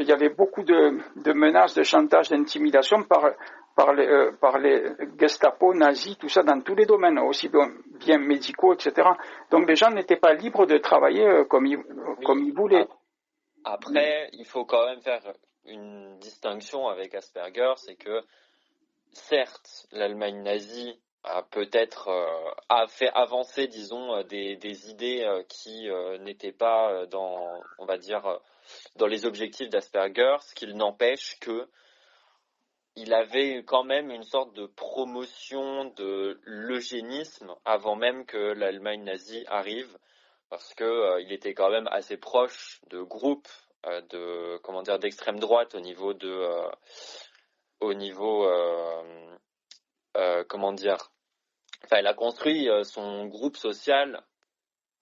il y avait beaucoup de menaces, de chantage, d'intimidation par les Gestapo, nazis, tout ça dans tous les domaines, aussi bien médicaux, etc. Donc les gens n'étaient pas libres de travailler comme ils voulaient. après, il faut quand même faire une distinction avec Asperger, c'est que certes, l'Allemagne nazie a peut-être a fait avancer, disons, des idées qui n'étaient pas dans, on va dire, dans les objectifs d'Asperger, ce qui n'empêche que il avait quand même une sorte de promotion de l'eugénisme avant même que l'Allemagne nazie arrive, parce que il était quand même assez proche de groupes de, comment dire, d'extrême droite au niveau comment dire, enfin, il a construit son groupe social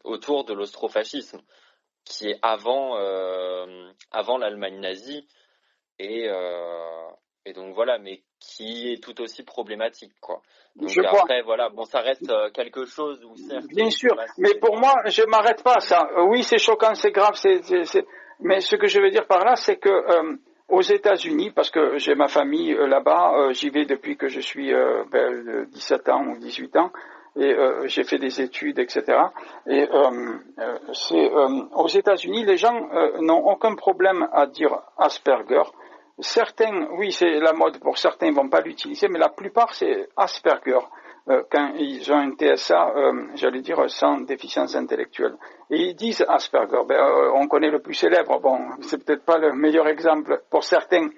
autour de l'austrofascisme, qui est avant l'Allemagne nazie, et, euh, et donc voilà, mais qui est tout aussi problématique, quoi. Je Donc vois. après, voilà, bon, ça reste quelque chose où certes, Bien c'est sûr, pas, mais pour moi, je m'arrête pas à ça. Oui, c'est choquant, c'est grave, mais ce que je veux dire par là, c'est que aux États-Unis, parce que j'ai ma famille là-bas, j'y vais depuis que je suis 17 ans ou 18 ans, et j'ai fait des études, etc. Et aux États-Unis, les gens n'ont aucun problème à dire Asperger. Certains, oui, c'est la mode pour certains, ils vont pas l'utiliser, mais la plupart, c'est Asperger quand ils ont un TSA, j'allais dire, sans déficience intellectuelle. Et ils disent Asperger. On connaît le plus célèbre. Bon, c'est peut-être pas le meilleur exemple. Pour certains,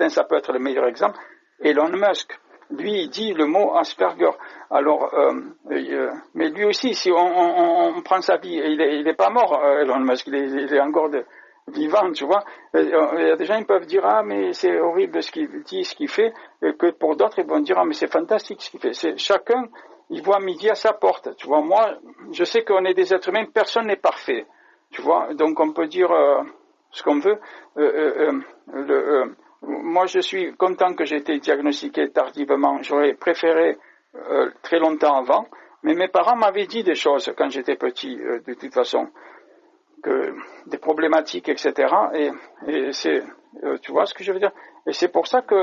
ça peut être le meilleur exemple. Elon Musk. Lui, il dit le mot Asperger. Alors, mais lui aussi, si on prend sa vie, il est pas mort, Elon Musk. Il est encore vivant, tu vois. Il y a des gens qui peuvent dire ah mais c'est horrible ce qu'il dit, ce qu'il fait, et que pour d'autres ils vont dire ah mais c'est fantastique ce qu'il fait. C'est chacun il voit midi à sa porte, tu vois. Moi, je sais qu'on est des êtres humains, personne n'est parfait, tu vois. Donc on peut dire ce qu'on veut. Moi, je suis content que j'ai été diagnostiqué tardivement. J'aurais préféré très longtemps avant. Mais mes parents m'avaient dit des choses quand j'étais petit, de toute façon, que des problématiques, etc. Et c'est, tu vois ce que je veux dire? Et c'est pour ça que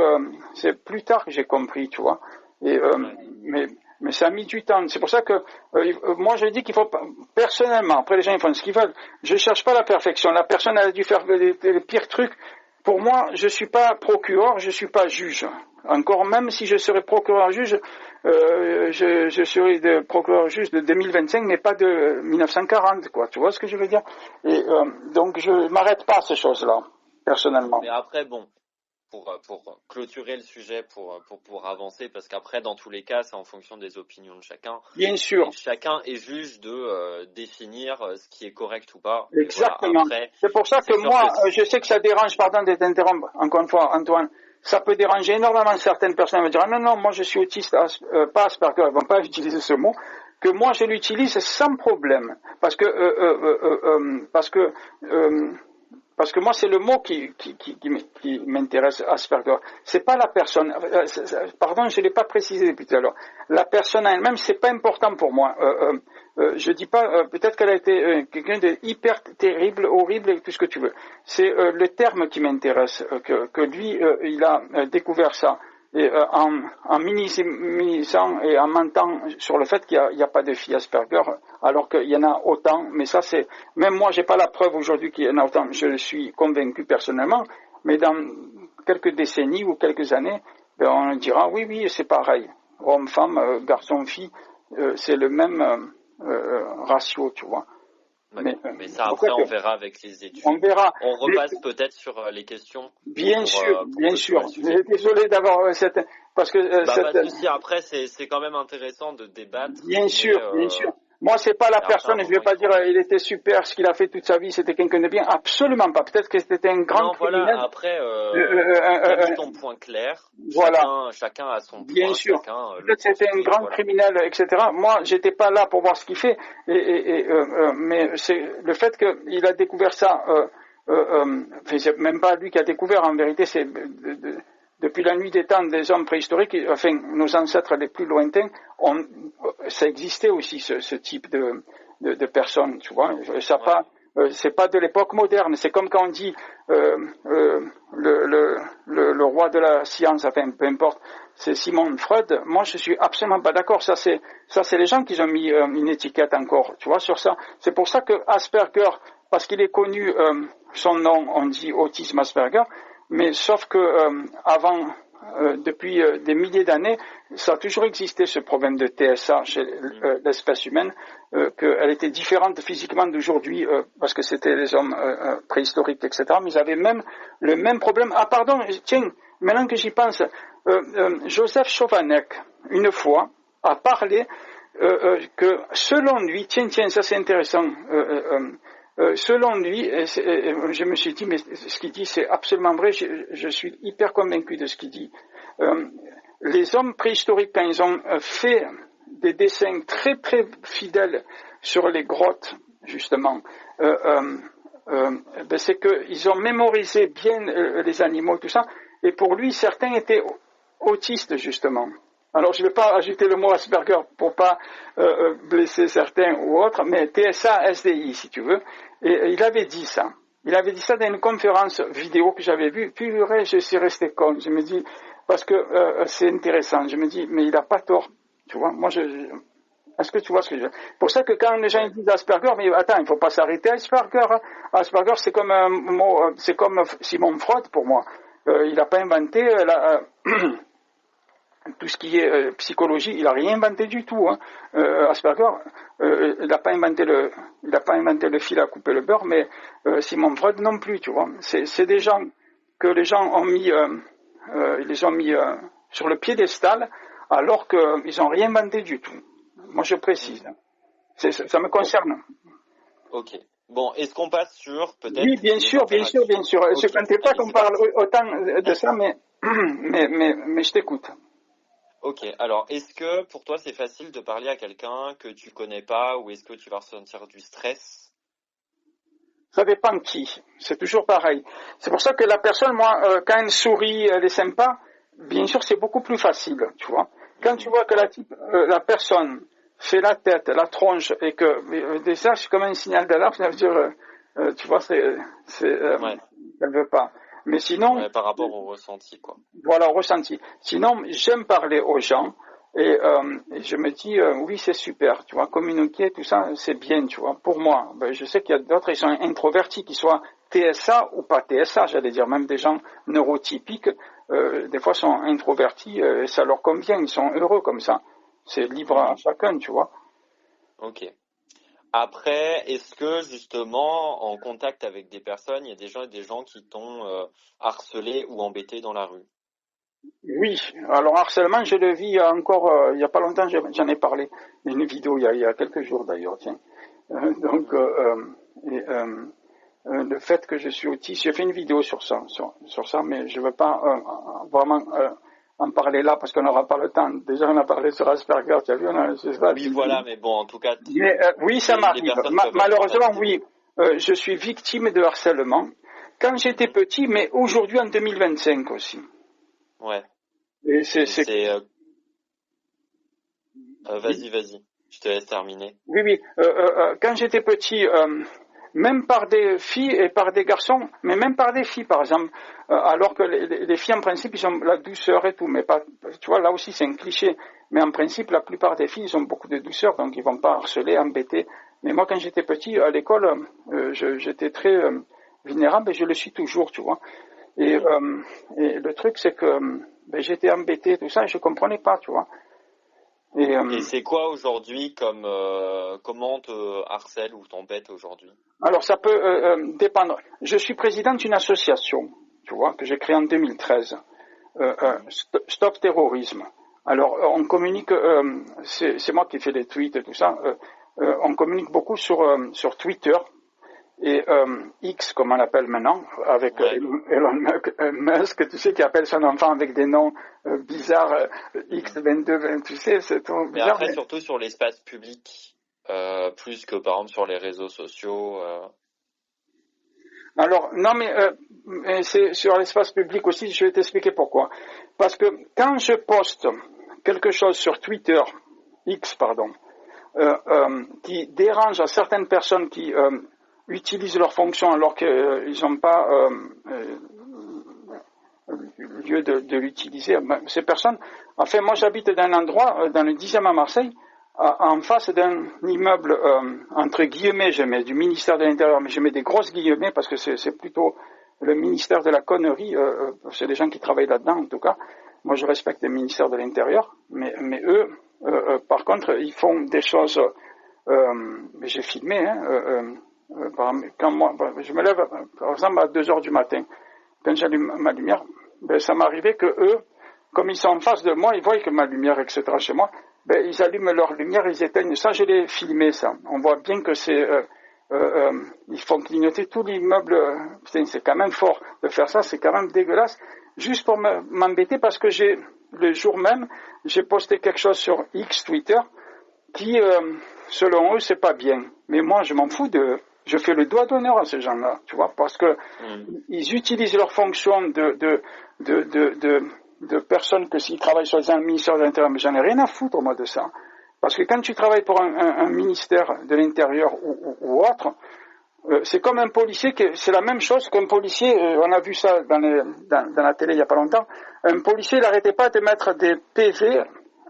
c'est plus tard que j'ai compris, tu vois. Et mais ça a mis du temps. C'est pour ça que moi je dis qu'il faut personnellement. Après les gens ils font ce qu'ils veulent. Je cherche pas la perfection. La personne a dû faire les pires trucs. Pour moi, je suis pas procureur, je suis pas juge. Encore même si je serais procureur-juge, je serais procureur-juge de 2025, mais pas de 1940, quoi. Tu vois ce que je veux dire? Et donc je m'arrête pas à ces choses-là, personnellement. Mais après, bon, pour clôturer le sujet, pour avancer, parce qu'après, dans tous les cas, c'est en fonction des opinions de chacun. Bien sûr. Et chacun est juge de définir ce qui est correct ou pas. Exactement. Voilà, après, c'est pour ça que moi, je sais que ça dérange, pardon de t'interrompre, encore une fois, Antoine, ça peut déranger énormément certaines personnes. Elles vont dire, ah, non, moi je suis autiste, pas Asperger, elles vont pas utiliser ce mot, que moi je l'utilise sans problème. Parce que moi, c'est le mot qui m'intéresse, Asperger. C'est pas la personne. Pardon, je l'ai pas précisé depuis tout à l'heure. La personne en elle-même, c'est pas important pour moi. Je dis pas. Peut-être qu'elle a été quelqu'un de hyper terrible, horrible, et tout ce que tu veux. C'est le terme qui m'intéresse. Que lui, il a découvert ça. Et en minimisant et en mentant sur le fait qu'il n'y a pas de filles Asperger, alors qu'il y en a autant, mais ça c'est, même moi j'ai pas la preuve aujourd'hui qu'il y en a autant, je le suis convaincu personnellement, mais dans quelques décennies ou quelques années, ben, on dira oui c'est pareil, homme, femme, garçon, fille, c'est le même ratio, tu vois. Mais ça, après, on verra avec les études. On verra. On repasse peut-être sur les questions. Bien sûr. Désolé d'avoir cette... Parce que... Pas de souci. Après, c'est quand même intéressant de débattre. Bien sûr. Moi, c'est pas la personne, je vais pas dire il était super, ce qu'il a fait toute sa vie, c'était quelqu'un de bien. Absolument pas. Peut-être que c'était un grand criminel. Voilà, après, t'as dit ton point clair. Voilà. Chacun a son point. Bien sûr. Peut-être que c'était un grand criminel, etc. Moi, j'étais pas là pour voir ce qu'il fait. Mais c'est le fait qu'il a découvert ça, c'est même pas lui qui a découvert, en vérité, c'est depuis la nuit des temps des hommes préhistoriques, enfin nos ancêtres les plus lointains, ça existait aussi ce type de personnes, tu vois. Ça pas, c'est pas de l'époque moderne. C'est comme quand on dit le roi de la science, enfin peu importe, c'est Sigmund Freud. Moi, je suis absolument pas d'accord. Ça c'est les gens qui ont mis une étiquette encore, tu vois, sur ça. C'est pour ça que Asperger, parce qu'il est connu, son nom, on dit autisme Asperger. Mais sauf que avant, depuis des milliers d'années, ça a toujours existé ce problème de TSA chez l'espèce humaine, qu'elle était différente physiquement d'aujourd'hui parce que c'était les hommes préhistoriques, etc. Mais ils avaient même le même problème. Ah pardon, tiens, maintenant que j'y pense, Joseph Chovanec, une fois, a parlé que selon lui, tiens, ça c'est intéressant. Selon lui, je me suis dit, mais ce qu'il dit, c'est absolument vrai, je suis hyper convaincu de ce qu'il dit. Les hommes préhistoriques, quand ils ont fait des dessins très très fidèles sur les grottes, justement, c'est qu'ils ont mémorisé bien les animaux, tout ça, et pour lui, certains étaient autistes, justement. Alors, je ne vais pas ajouter le mot Asperger pour pas blesser certains ou autres, mais TSA, SDI, si tu veux. Et il avait dit ça. Il avait dit ça dans une conférence vidéo que j'avais vue. Puis, je suis resté con. Je me dis, parce que c'est intéressant. Je me dis, mais il n'a pas tort. Tu vois, moi, est-ce que tu vois ce que je veux dire? Pour ça que quand les gens disent Asperger, mais attends, il ne faut pas s'arrêter à Asperger. Hein. Asperger, c'est comme un mot, c'est comme Sigmund Freud pour moi. Il n'a pas inventé tout ce qui est psychologie, il n'a rien inventé du tout. Hein. Asperger, il n'a pas inventé le fil à couper le beurre, mais Sigmund Freud non plus, tu vois. C'est des gens que les gens ont mis, ils les ont mis sur le piédestal, alors qu'ils n'ont rien inventé du tout. Moi, je précise. Ça me concerne. Ok. Bon, est-ce qu'on passe sur peut-être... Oui, bien sûr. Okay. Je ne comptais pas qu'on parle autant de ça, mais je t'écoute. Ok, alors est-ce que pour toi c'est facile de parler à quelqu'un que tu connais pas ou est-ce que tu vas ressentir du stress? Ça dépend qui. C'est toujours pareil. C'est pour ça que la personne, moi, quand elle sourit, elle est sympa, bien sûr, c'est beaucoup plus facile, tu vois. Quand tu vois que la personne fait la tête, la tronche, et que déjà, c'est comme un signal d'alarme, ça veut dire, tu vois, Ouais. elle veut pas. Mais sinon, Ouais, par rapport au ressenti, quoi. voilà, au ressenti. Sinon, j'aime parler aux gens. Et je me dis, oui, c'est super, tu vois, communiquer, tout ça, c'est bien, tu vois. Pour moi, ben, je sais qu'il y a d'autres, ils sont introvertis, qu'ils soient TSA ou pas TSA, j'allais dire, même des gens neurotypiques, des fois sont introvertis, et ça leur convient, ils sont heureux comme ça. C'est libre à chacun, tu vois. Ok. Après, est-ce que justement, en contact avec des personnes, il y a des gens qui t'ont harcelé ou embêté dans la rue? Oui, alors harcèlement, je le vis encore, il n'y a pas longtemps, j'en ai parlé, une vidéo, il y a quelques jours d'ailleurs, tiens. Donc, et, le fait que je suis autiste, j'ai fait une vidéo sur ça, sur ça, mais je ne veux pas vraiment en parler là parce qu'on n'aura pas le temps. Déjà, on a parlé sur Asperger, tu as vu, c'est ça. Oui, voilà, mais bon, en tout cas, Mais oui, ça les m'arrive. personnes peuvent être Malheureusement, contactées. oui, je suis victime de harcèlement. Quand j'étais petit, mais aujourd'hui en 2025 aussi. Ouais. Et C'est vas-y, je te laisse terminer. Oui, oui. Quand j'étais petit, même par des filles et par des garçons, mais même par des filles, par exemple, alors que les filles, en principe, ils ont la douceur et tout, mais pas, tu vois, là aussi, c'est un cliché. Mais en principe, la plupart des filles, ils ont beaucoup de douceur, donc ils vont pas harceler, embêter. Mais moi, quand j'étais petit, à l'école, j'étais très vulnérable et je le suis toujours, tu vois. Et le truc, c'est que ben, j'étais embêté, tout ça, et je comprenais pas, tu vois. Et c'est quoi aujourd'hui comme comment on te harcèle ou t'embête aujourd'hui? Alors ça peut dépendre. Je suis président d'une association, tu vois, que j'ai créée en 2013, Stop Terrorisme. Alors on communique, c'est moi qui fais les tweets et tout ça. On communique beaucoup sur Twitter et X, comme on l'appelle maintenant, avec Ouais. Elon Musk, tu sais, qui appelle son enfant avec des noms bizarres, X22, tu sais, c'est trop Mais bizarre. après, surtout sur l'espace public, plus que par exemple sur les réseaux sociaux. Alors, non, mais c'est sur l'espace public aussi, je vais t'expliquer pourquoi. Parce que quand je poste quelque chose sur Twitter, X, pardon, qui dérange à certaines personnes qui utilisent leur fonction alors qu'ils n'ont pas lieu de l'utiliser, ces personnes, enfin, moi j'habite dans un endroit, dans le 10e à Marseille, en face d'un immeuble, entre guillemets, je mets du ministère de l'Intérieur, mais je mets des grosses guillemets parce que c'est plutôt le ministère de la connerie, c'est des gens qui travaillent là-dedans en tout cas. Moi je respecte le ministère de l'Intérieur, mais eux, par contre, ils font des choses, j'ai filmé, hein, quand moi, je me lève par exemple à 2 heures du matin, quand j'allume ma lumière, ben, ça m'arrivait que eux, comme ils sont en face de moi, ils voient que ma lumière, etc. chez moi, ben, ils allument leur lumière, ils éteignent. Ça, je l'ai filmé, ça. On voit bien que ils font clignoter tout l'immeuble. Putain, c'est quand même fort de faire ça, c'est quand même dégueulasse. Juste pour m'embêter parce que le jour même, j'ai posté quelque chose sur X, Twitter, qui, selon eux, c'est pas bien. Mais moi, je m'en fous je fais le doigt d'honneur à ces gens-là, tu vois, parce que ils utilisent leur fonction de personnes que s'ils travaillent sur un ministère de l'Intérieur, mais j'en ai rien à foutre, moi, de ça. Parce que quand tu travailles pour un ministère de l'Intérieur ou autre, c'est comme un policier, c'est la même chose qu'un policier, on a vu ça dans la télé il n'y a pas longtemps, un policier, il n'arrêtait pas de mettre des PV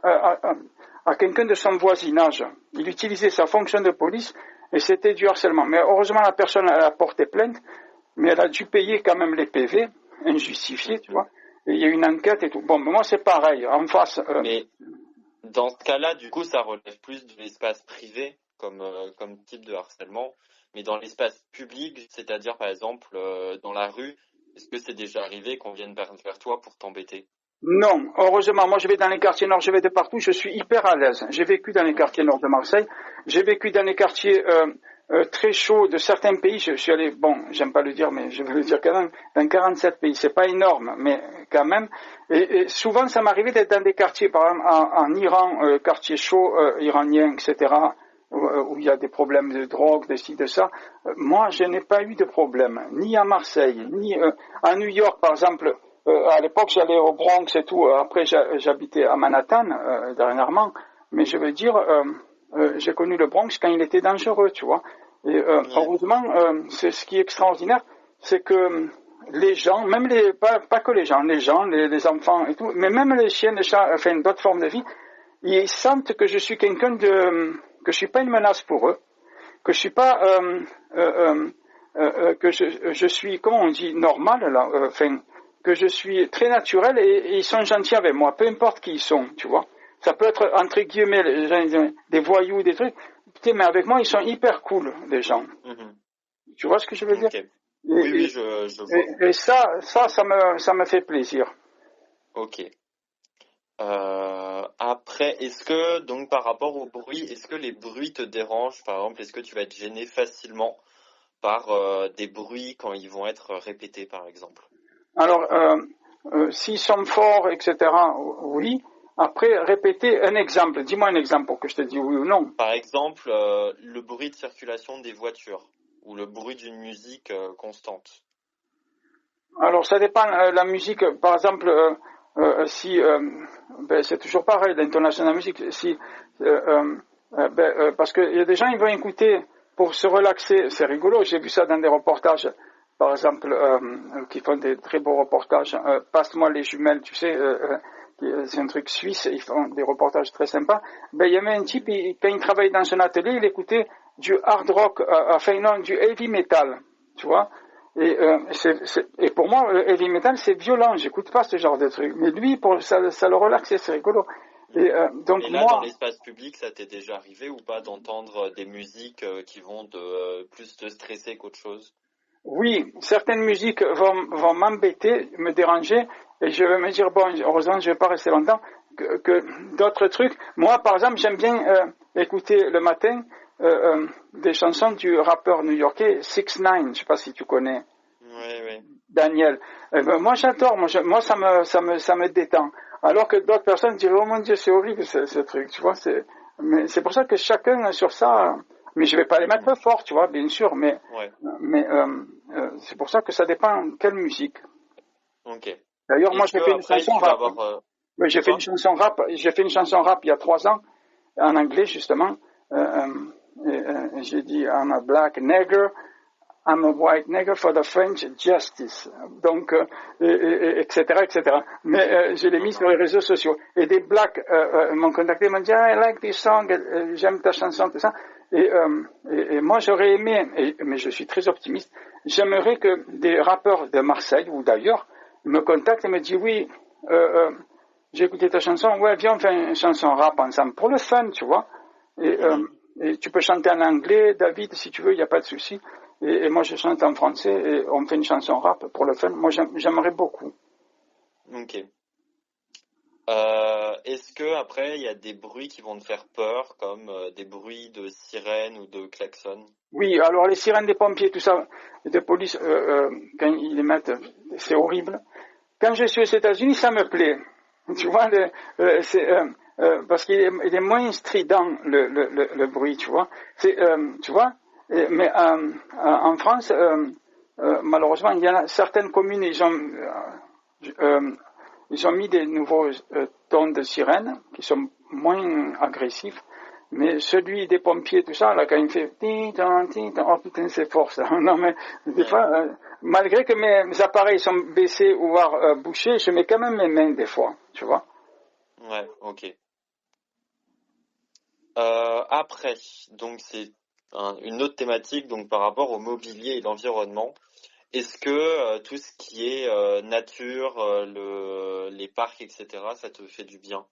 à quelqu'un de son voisinage. Il utilisait sa fonction de police et c'était du harcèlement. Mais heureusement, la personne elle a porté plainte, mais elle a dû payer quand même les PV, injustifiés, tu vois. Et il y a une enquête et tout. Bon, mais moi, c'est pareil. En face... Mais dans ce cas-là, du coup, ça relève plus de l'espace privé comme type de harcèlement. Mais dans l'espace public, c'est-à-dire par exemple dans la rue, est-ce que c'est déjà arrivé qu'on vienne vers toi pour t'embêter? Non, heureusement, moi je vais dans les quartiers nord, je vais de partout, je suis hyper à l'aise. J'ai vécu dans les quartiers nord de Marseille, j'ai vécu dans les quartiers très chauds de certains pays, je suis allé, bon, j'aime pas le dire, mais je vais le dire quand même, dans 47 pays, c'est pas énorme, mais quand même. Et souvent ça m'arrivait d'être dans des quartiers, par exemple en Iran, quartier chaud iranien, etc., où il y a des problèmes de drogue, de ci, de ça. Moi, je n'ai pas eu de problème, ni à Marseille, ni à New York, par exemple. À l'époque, j'allais au Bronx et tout. Après, j'habitais à Manhattan dernièrement. Mais je veux dire, j'ai connu le Bronx quand il était dangereux, tu vois. Et heureusement, c'est ce qui est extraordinaire, c'est que les gens, même pas que les gens, les enfants et tout, mais même les chiens, les chats, enfin d'autres formes de vie, ils sentent que je suis quelqu'un que je suis pas une menace pour eux, que je suis pas, que je suis, comment on dit, normal là, enfin, que je suis très naturel et ils sont gentils avec moi, peu importe qui ils sont, tu vois. Ça peut être entre guillemets des voyous, des trucs, putain, mais avec moi ils sont hyper cool, les gens. Tu vois ce que je veux dire? Oui, je vois. Et ça me fait plaisir. Ok. Après, est-ce que, donc par rapport au bruit, est-ce que les bruits te dérangent? Par exemple, est-ce que tu vas être gêné facilement par des bruits quand ils vont être répétés, par exemple? Alors, s'ils sont forts, etc., oui. Après, répéter un exemple. Dis-moi un exemple pour que je te dise oui ou non. Par exemple, le bruit de circulation des voitures ou le bruit d'une musique constante. Alors, ça dépend. La musique, par exemple, si c'est toujours pareil, l'intonation de la musique. Si parce qu'il y a des gens, ils vont écouter pour se relaxer. C'est rigolo. J'ai vu ça dans des reportages, par exemple, qui font des très beaux reportages. Passe-moi les jumelles, tu sais. C'est un truc suisse. Ils font des reportages très sympas. Il y avait un type, quand il travaillait dans son atelier, il écoutait du hard rock, enfin non, du heavy metal, tu vois. Et pour moi, le heavy metal, c'est violent. J'écoute pas ce genre de truc. Mais lui, ça le relaxe, c'est rigolo. Donc Et là, dans moi, l'espace public, ça t'est déjà arrivé ou pas d'entendre des musiques qui vont plus te stresser qu'autre chose? oui, certaines musiques vont m'embêter, me déranger, et je vais me dire, bon, heureusement, je vais pas rester longtemps, que d'autres trucs. Moi, par exemple, j'aime bien écouter le matin des chansons du rappeur new-yorkais 6ix9ine, je sais pas si tu connais. Oui. Daniel. Moi, j'adore. Moi, ça me détend. Alors que d'autres personnes diraient, oh mon Dieu, c'est horrible ce truc, tu vois. Mais c'est pour ça que chacun sur ça. Mais je vais pas les mettre fort, tu vois, bien sûr. Mais c'est pour ça que ça dépend quelle musique. Ok. D'ailleurs, moi, Est-ce j'ai que fait une après chanson tu vas rap. avoir Oui, de j'ai fait une quoi? chanson rap. J'ai fait une chanson rap il y a 3 ans en anglais justement. J'ai dit, I'm a black nigger. I'm a white nigger for the French justice. Donc, etc., etc. Mais je l'ai mis sur les réseaux sociaux. Et des blacks m'ont contacté, m'ont dit, I like this song, j'aime ta chanson, tout ça. Et moi, j'aurais aimé, mais je suis très optimiste, j'aimerais que des rappeurs de Marseille ou d'ailleurs me contactent et me disent, oui, j'ai écouté ta chanson, ouais, viens, on fait une chanson rap ensemble, pour le fun, tu vois. Et tu peux chanter en anglais, David, si tu veux, il n'y a pas de souci. Et moi, je chante en français et on fait une chanson rap pour le fun. Moi, j'aimerais beaucoup. Ok. Est-ce que après il y a des bruits qui vont te faire peur, comme des bruits de sirène ou de klaxon? Oui, alors les sirènes des pompiers, tout ça, de police, quand ils les mettent, c'est horrible. Quand je suis aux États-Unis, ça me plaît. Tu vois, parce qu'il est moins strident le bruit, tu vois. Tu vois. Mais en France, malheureusement, il y a certaines communes, ils ont mis des nouveaux tons de sirène qui sont moins agressifs. Mais celui des pompiers, tout ça, là, quand il fait oh putain, c'est fort ça. Non, mais des fois, malgré que mes appareils sont baissés ou voire bouchés, je mets quand même mes mains des fois, tu vois. Ouais, ok. Après, donc c'est une autre thématique, donc par rapport au mobilier et l'environnement. Est-ce que tout ce qui est nature, les parcs, etc., ça te fait du bien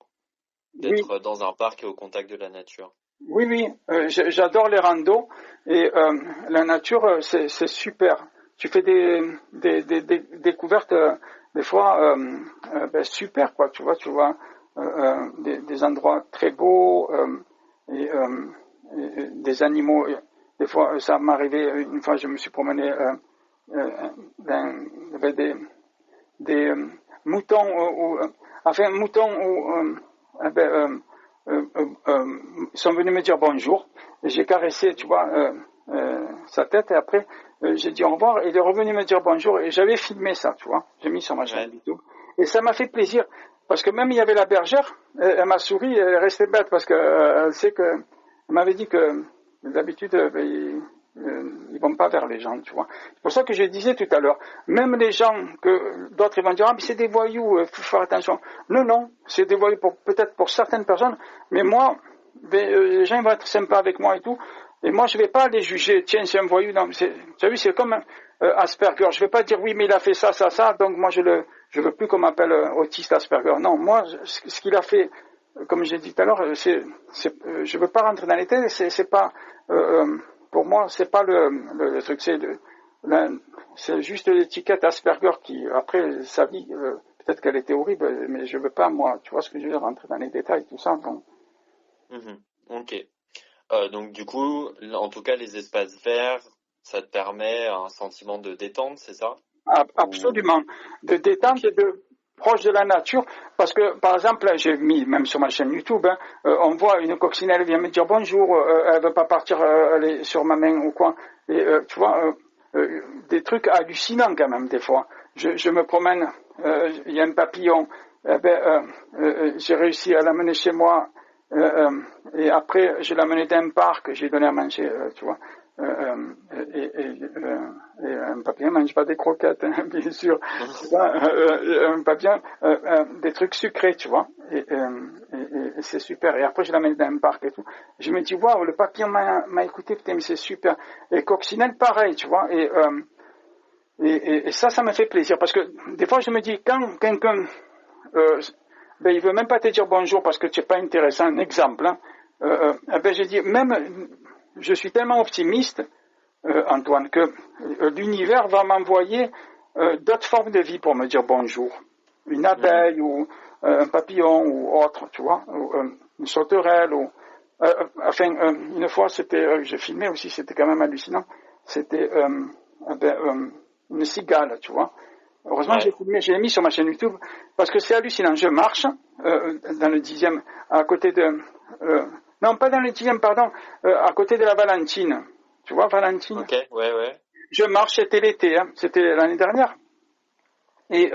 Oui, d'être dans un parc et au contact de la nature? oui, j'adore les randos et la nature, c'est super. Tu fais des découvertes des fois super quoi. Tu vois des endroits très beaux et, des animaux. Des fois, ça m'est arrivé une fois, je me suis promené il y avait des moutons enfin moutons ou ils sont venus me dire bonjour. Et j'ai caressé, tu vois, sa tête. Et après, j'ai dit au revoir. Et il est revenu me dire bonjour. Et j'avais filmé ça, tu vois. J'ai mis sur ma chaîne YouTube. Et ça m'a fait plaisir. Parce que même il y avait la bergère, elle m'a souri, elle est restée bête parce que elle sait que, elle m'avait dit que d'habitude, ils vont pas vers les gens, tu vois. C'est pour ça que je disais tout à l'heure, même les gens que d'autres ils vont dire, ah mais c'est des voyous, faut faire attention. Non, non, c'est des voyous peut-être pour certaines personnes, mais moi, les gens vont être sympas avec moi et tout. Et moi, je vais pas les juger. Tiens, c'est un voyou. Non, tu as vu, c'est comme Asperger. Je vais pas dire oui, mais il a fait ça, ça, ça. Donc moi, je veux plus qu'on m'appelle autiste Asperger. Non, moi, ce qu'il a fait, comme j'ai dit tout à l'heure, je veux pas rentrer dans les détails. C'est pas, pour moi, c'est pas le truc. C'est juste l'étiquette Asperger qui, après sa vie, peut-être qu'elle était horrible, mais je veux pas, moi, tu vois ce que je veux dire, rentrer dans les détails, tout ça. Donc. Ok. Donc du coup, en tout cas, les espaces verts, ça te permet un sentiment de détente, c'est ça? Absolument. De détente et de proche de la nature. Parce que, par exemple, j'ai mis, même sur ma chaîne YouTube, on voit une coccinelle vient me dire bonjour, elle veut pas partir aller sur ma main ou quoi. Et tu vois, des trucs hallucinants quand même, des fois. Je me promène, il y a un papillon, j'ai réussi à l'amener chez moi. Et après, je l'ai amené dans un parc, j'ai donné à manger, tu vois. Et un papillon ne mange pas des croquettes, hein, bien sûr. Un papillon, des trucs sucrés, tu vois. Et c'est super. Et après, je l'amène dans un parc et tout. Je me dis, waouh, le papillon m'a écouté, putain, mais c'est super. Et coccinelle, pareil, tu vois. Et ça me fait plaisir. Parce que des fois, je me dis, quand quelqu'un il veut même pas te dire bonjour parce que tu n'es pas intéressant, un exemple. Hein. Je dis, même, je suis tellement optimiste, Antoine, que l'univers va m'envoyer d'autres formes de vie pour me dire bonjour. Une abeille ou un papillon ou autre, tu vois, ou une sauterelle. Une fois, j'ai filmé aussi, c'était quand même hallucinant. C'était une cigale, tu vois. Heureusement, j'ai filmé, je l'ai mis sur ma chaîne YouTube parce que c'est hallucinant. Je marche dans le 10e, à côté de... non, pas dans le 10e, pardon, à côté de la Valentine. Tu vois, Valentine? Ok, ouais. Je marche, c'était l'été, hein, c'était l'année dernière. Et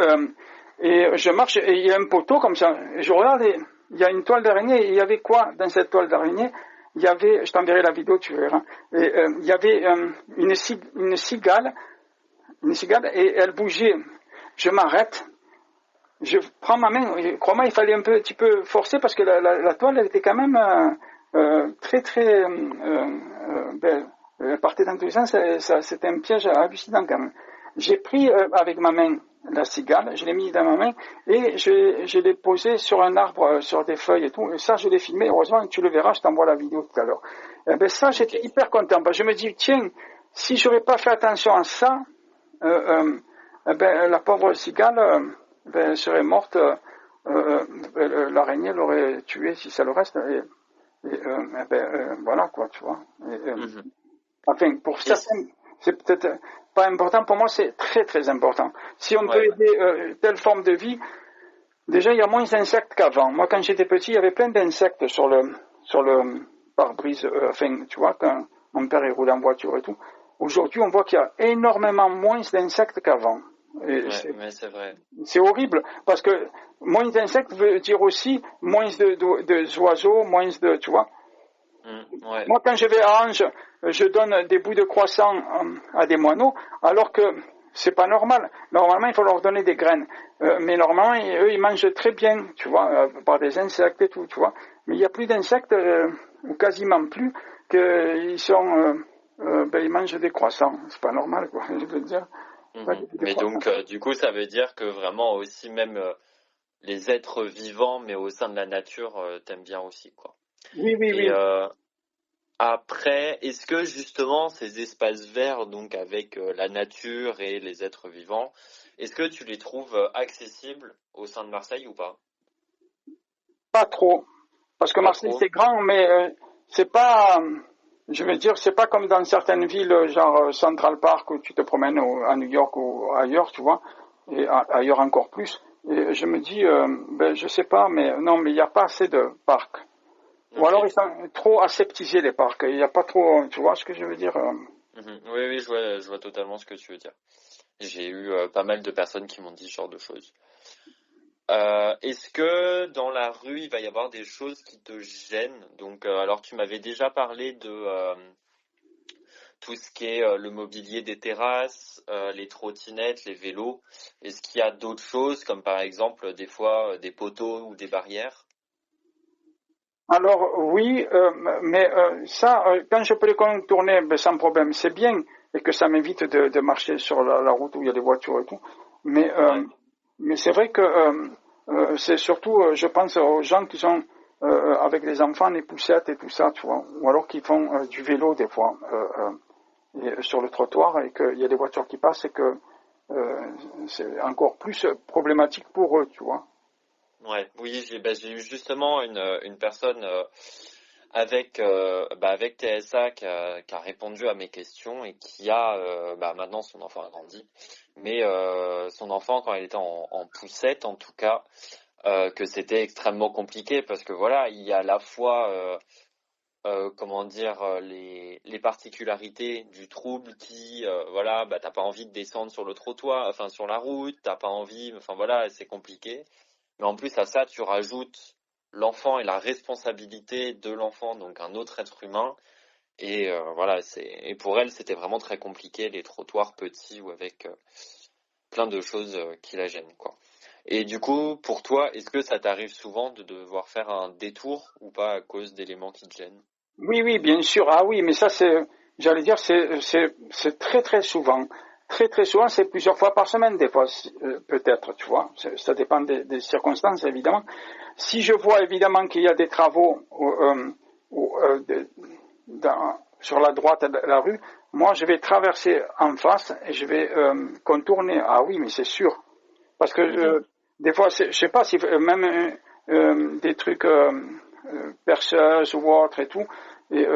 je marche, et il y a un poteau comme ça. Et je regarde, et il y a une toile d'araignée. Et il y avait quoi dans cette toile d'araignée? Il y avait, je t'enverrai la vidéo, tu verras. Et, il y avait une cigale, et elle bougeait. Je m'arrête, je prends ma main, crois-moi, il fallait un petit peu forcer parce que la toile, elle était quand même très, très belle. Elle partait dans tous les sens, c'était un piège hallucinant quand même. J'ai pris avec ma main la cigale, je l'ai mis dans ma main et je l'ai posée sur un arbre, sur des feuilles et tout. Et ça, je l'ai filmé. Heureusement, tu le verras, je t'envoie la vidéo tout à l'heure. Ça, j'étais hyper content. Je me dis, tiens, si j'aurais pas fait attention à ça, la pauvre cigale, elle serait morte, l'araignée l'aurait tuée si ça le reste, voilà quoi, tu vois. Enfin, pour certains, c'est peut-être pas important, pour moi c'est très très important. Si on peut aider telle forme de vie, déjà il y a moins d'insectes qu'avant. Moi quand j'étais petit, il y avait plein d'insectes sur le pare-brise, tu vois, quand mon père il roulait en voiture et tout. Aujourd'hui, on voit qu'il y a énormément moins d'insectes qu'avant. C'est vrai. C'est horrible, parce que moins d'insectes veut dire aussi moins d'oiseaux, moins de, tu vois. Moi, quand je vais à Ange, je donne des bouts de croissant à des moineaux, alors que c'est pas normal. Normalement, il faut leur donner des graines. Mais normalement, eux, ils mangent très bien, tu vois, par des insectes et tout, tu vois. Mais il n'y a plus d'insectes, ou quasiment plus, qu'ils sont... ils mangent des croissants. C'est pas normal, quoi, je veux dire. Mais donc, du coup, ça veut dire que vraiment aussi même les êtres vivants, mais au sein de la nature, t'aimes bien aussi, quoi. Oui. Après, est-ce que justement ces espaces verts, donc avec la nature et les êtres vivants, est-ce que tu les trouves accessibles au sein de Marseille ou pas? Pas trop, parce que Marseille c'est grand, mais c'est pas... Je veux dire, c'est pas comme dans certaines villes, genre Central Park, où tu te promènes à New York ou ailleurs, tu vois, et ailleurs encore plus. Et je me dis, je sais pas, mais non, mais il n'y a pas assez de parcs. Ou alors ils sont trop aseptisés les parcs. Il n'y a pas trop, tu vois ce que je veux dire? Oui, je vois totalement ce que tu veux dire. J'ai eu pas mal de personnes qui m'ont dit ce genre de choses. Est-ce que dans la rue, il va y avoir des choses qui te gênent? Donc, alors tu m'avais déjà parlé de tout ce qui est le mobilier des terrasses, les trottinettes, les vélos. Est-ce qu'il y a d'autres choses, comme par exemple des fois des poteaux ou des barrières? Alors oui, mais ça, quand je peux les contourner, ben, sans problème, c'est bien, et que ça m'évite de marcher sur la route où il y a des voitures et tout. Mais, Ouais. mais c'est vrai que c'est surtout, je pense aux gens qui sont avec les enfants, les poussettes et tout ça, tu vois, ou alors qui font du vélo des fois sur le trottoir et qu'il y a des voitures qui passent et que c'est encore plus problématique pour eux, tu vois. Ouais, oui, j'ai eu justement une personne avec TSA qui a répondu à mes questions et qui a maintenant son enfant a grandi, mais son enfant quand il était en poussette en tout cas que c'était extrêmement compliqué parce que voilà il y a à la fois comment dire les particularités du trouble qui voilà bah t'as pas envie de descendre sur le trottoir enfin sur la route t'as pas envie enfin voilà c'est compliqué mais en plus à ça, tu rajoutes l'enfant et la responsabilité de l'enfant, donc un autre être humain. Et voilà, et pour elle, c'était vraiment très compliqué, les trottoirs petits ou avec plein de choses qui la gênent, quoi. Et du coup, pour toi, est-ce que ça t'arrive souvent de devoir faire un détour ou pas à cause d'éléments qui te gênent? Oui, oui, bien sûr. Ah oui, mais ça, j'allais dire, c'est très, très souvent. Très, très souvent, c'est plusieurs fois par semaine, des fois, peut-être, tu vois. Ça dépend des circonstances, évidemment. Si je vois, évidemment, qu'il y a des travaux sur la droite de la rue, moi, je vais traverser en face et je vais contourner. Ah oui, mais c'est sûr. Parce que Mhm. des fois, je sais pas si même des trucs perceuses ou autres et tout. Et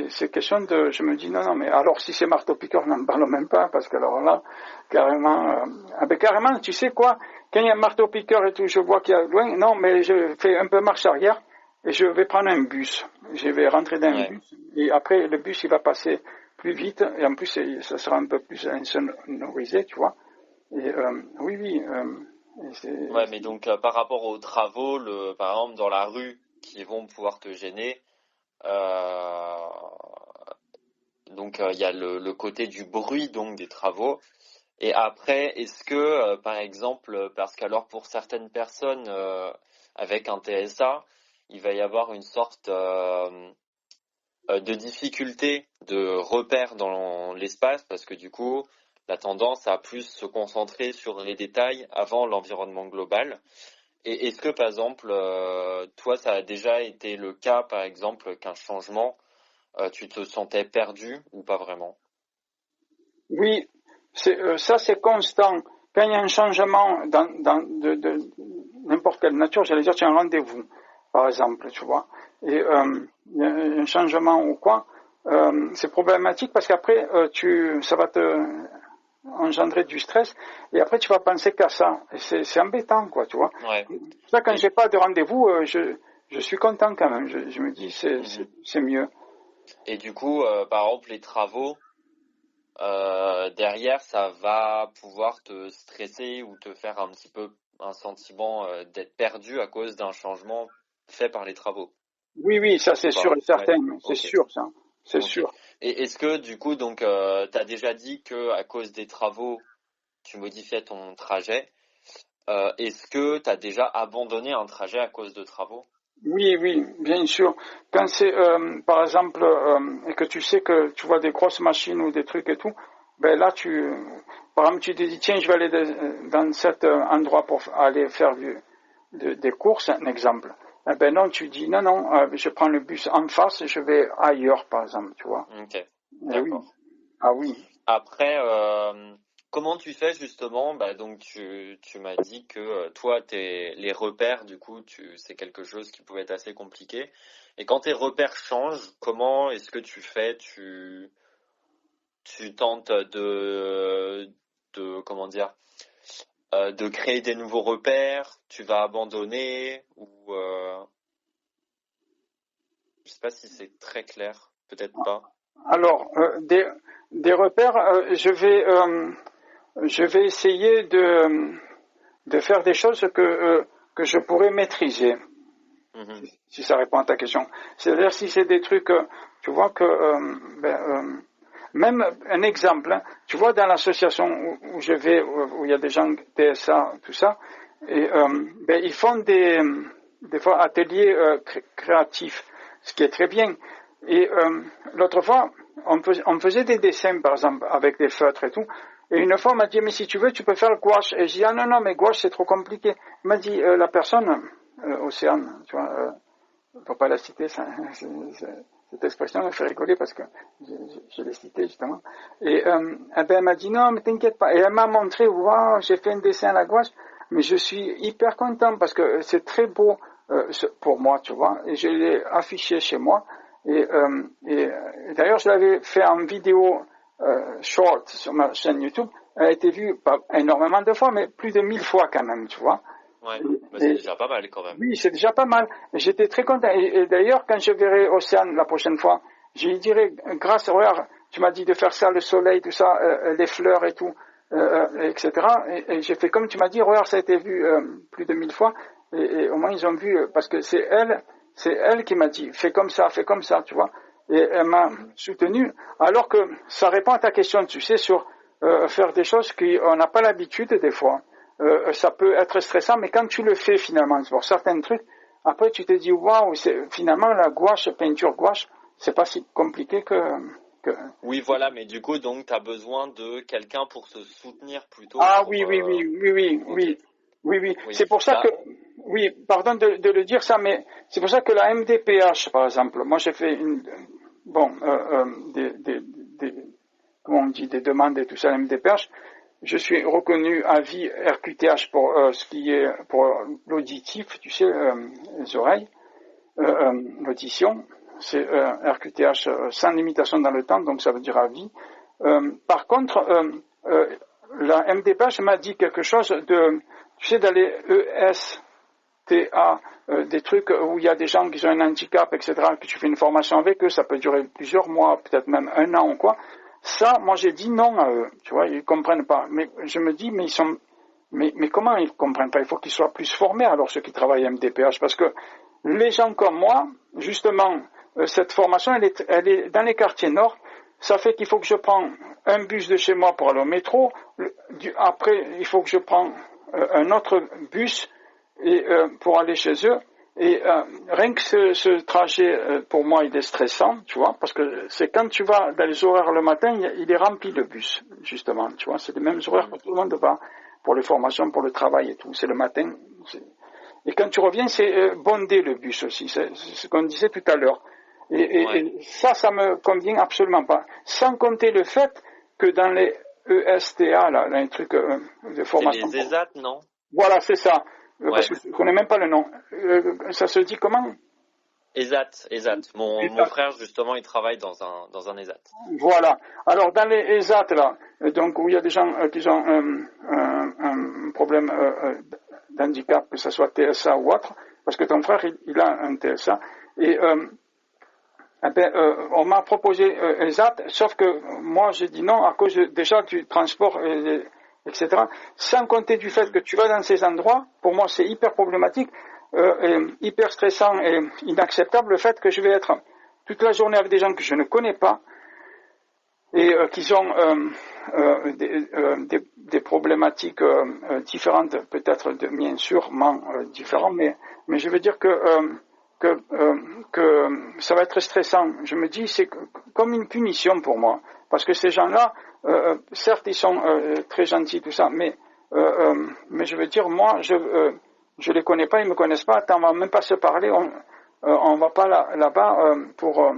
c'est question de, je me dis non, non, mais alors si c'est marteau-piqueur, n'en parle même pas, parce que alors là, carrément, ah ben carrément, tu sais quoi, quand il y a un marteau-piqueur et tout, je vois qu'il y a loin, non, mais je fais un peu marche arrière et je vais prendre un bus. Je vais rentrer dans un Ouais. bus et après le bus il va passer plus vite et en plus ça sera un peu plus insonorisé, tu vois. Et oui, oui, Ouais, mais donc par rapport aux travaux, par exemple dans la rue, qui vont pouvoir te gêner, euh, donc il y a le côté du bruit donc des travaux. Et après, est-ce que, par exemple, parce qu'alors pour certaines personnes avec un TSA, il va y avoir une sorte de difficulté de repère dans l'espace, parce que du coup, la tendance à plus se concentrer sur les détails avant l'environnement global. Et est-ce que, par exemple, toi, ça a déjà été le cas, par exemple, qu'un changement, tu te sentais perdu ou pas vraiment? oui, ça c'est constant. Quand il y a un changement de n'importe quelle nature, j'allais dire, tu as un rendez-vous, par exemple, tu vois, et il y a un changement ou quoi, c'est problématique parce qu'après, ça va te engendrer du stress et après tu vas penser qu'à ça. Et c'est embêtant, quoi, tu vois. Ouais. Ça, quand Et, j'ai pas de rendez-vous, je suis content quand même. Je me dis, mhm. c'est mieux. Et du coup, par exemple, les travaux, derrière, ça va pouvoir te stresser ou te faire un petit peu un sentiment d'être perdu à cause d'un changement fait par les travaux, Oui, oui, ça c'est ou sûr pas? et Ouais, certain, c'est ok, sûr ça, c'est ok. sûr. Et est-ce que du coup, donc, t'as déjà dit que à cause des travaux, tu modifiais ton trajet. Est-ce que t'as déjà abandonné un trajet à cause de travaux? Oui, oui, bien sûr. Quand c'est, par exemple, et que tu sais que tu vois des grosses machines ou des trucs et tout, ben là, par exemple, tu te dis, tiens, je vais aller dans cet endroit pour aller faire des courses, un exemple. Eh ben non, tu dis, non, non, je prends le bus en face et je vais ailleurs, par exemple, tu vois. Ok, Eh oui, d'accord. ah oui. Après, comment tu fais justement? Bah, donc tu m'as dit que toi, les repères, du coup, c'est quelque chose qui pouvait être assez compliqué. Et quand tes repères changent, comment est-ce que tu fais? Tu tentes comment dire, de créer des nouveaux repères? Tu vas abandonner ou Je sais pas si c'est très clair, peut-être pas. Alors, des repères, je vais essayer de faire des choses que je pourrais maîtriser, si ça répond à ta question. C'est-à-dire si c'est des trucs, tu vois que, même un exemple, hein, tu vois dans l'association où je vais, où il y a des gens TSA, tout ça, et ils font des fois ateliers créatifs, ce qui est très bien. Et l'autre fois, on faisait des dessins, par exemple, avec des feutres et tout. Et une fois, on m'a dit, mais si tu veux, tu peux faire le gouache. Et j'ai dit, ah non, mais gouache, c'est trop compliqué. Il m'a dit, la personne, Océane, tu vois, faut pas la citer, cette expression me fait rigoler parce que je l'ai citée justement. Et elle m'a dit, non, mais t'inquiète pas. Et elle m'a montré, waouh, j'ai fait un dessin à la gouache, mais je suis hyper content parce que c'est très beau pour moi, tu vois. Et je l'ai affiché chez moi. Et d'ailleurs, je l'avais fait en vidéo short sur ma chaîne YouTube. Elle a été vue pas énormément de fois, mais plus de 1000 fois quand même, tu vois. Ouais, c'est déjà pas mal quand même. Oui, c'est déjà pas mal. J'étais très content. Et d'ailleurs, quand je verrai Océane la prochaine fois, je lui dirai, grâce, regarde, tu m'as dit de faire ça, le soleil, tout ça, les fleurs et tout, etc. Et j'ai fait comme tu m'as dit, regarde, ça a été vu plus de 1000 fois. Et au moins, ils ont vu, parce que c'est elle qui m'a dit, fais comme ça, tu vois. Et elle m'a soutenu, alors que ça répond à ta question, tu sais, sur faire des choses qu'on n'a pas l'habitude des fois. Ça peut être stressant, mais quand tu le fais finalement, pour certains trucs, après tu te dis, waouh, finalement la gouache, peinture gouache, c'est pas si compliqué que... Oui, voilà, mais du coup, donc, tu as besoin de quelqu'un pour te soutenir plutôt Ah pour... oui. Okay. Oui. Oui, C'est pour ça bah, que, oui, pardon de le dire ça, mais c'est pour ça que la MDPH, par exemple, moi j'ai fait comment on dit, des demandes et tout ça, la MDPH, je suis reconnu à vie RQTH pour ce qui est pour l'auditif, tu sais, les oreilles, l'audition, c'est RQTH sans limitation dans le temps, donc ça veut dire à vie. Par contre, la MDPH m'a dit quelque chose de, tu sais, d'aller ESTA, des trucs où il y a des gens qui ont un handicap, etc., que tu fais une formation avec eux, ça peut durer plusieurs mois, peut-être même un an ou quoi. Ça, moi j'ai dit non à eux, tu vois, ils comprennent pas. Mais je me dis, mais comment ils comprennent pas? Il faut qu'ils soient plus formés alors ceux qui travaillent à MDPH, parce que les gens comme moi, justement, cette formation, elle est dans les quartiers nord. Ça fait qu'il faut que je prenne un bus de chez moi pour aller au métro. Après, il faut que je prenne un autre bus pour aller chez eux. Et rien que ce trajet, pour moi, il est stressant, tu vois, parce que c'est quand tu vas dans les horaires le matin, il est rempli de bus, justement, tu vois, c'est les mêmes horaires que tout le monde va, pour les formations, pour le travail et tout, c'est le matin. Et quand tu reviens, c'est bondé le bus aussi, c'est ce qu'on disait tout à l'heure. Et ça me convient absolument pas. Sans compter le fait que dans les ESTA, là, les trucs de formation... C'est les ESAT, non? Voilà, c'est ça. Ouais. Parce que je ne connais même pas le nom. Ça se dit comment? ESAT. Mon frère, justement, il travaille dans un ESAT. Voilà. Alors, dans les ESAT, là, donc, où il y a des gens qui ont un problème d'handicap, que ce soit TSA ou autre, parce que ton frère, il a un TSA, et on m'a proposé ESAT, sauf que moi, j'ai dit non, à cause déjà du transport, etc. Sans compter du fait que tu vas dans ces endroits, pour moi, c'est hyper problématique, hyper stressant et inacceptable le fait que je vais être toute la journée avec des gens que je ne connais pas et qui ont des problématiques différentes, peut-être bien sûrement différentes, mais je veux dire que ça va être stressant. Je me dis, c'est comme une punition pour moi, parce que ces gens-là, certes, ils sont très gentils, tout ça, mais je veux dire, moi, je les connais pas, ils me connaissent pas, on va même pas se parler, on va pas là-bas pour,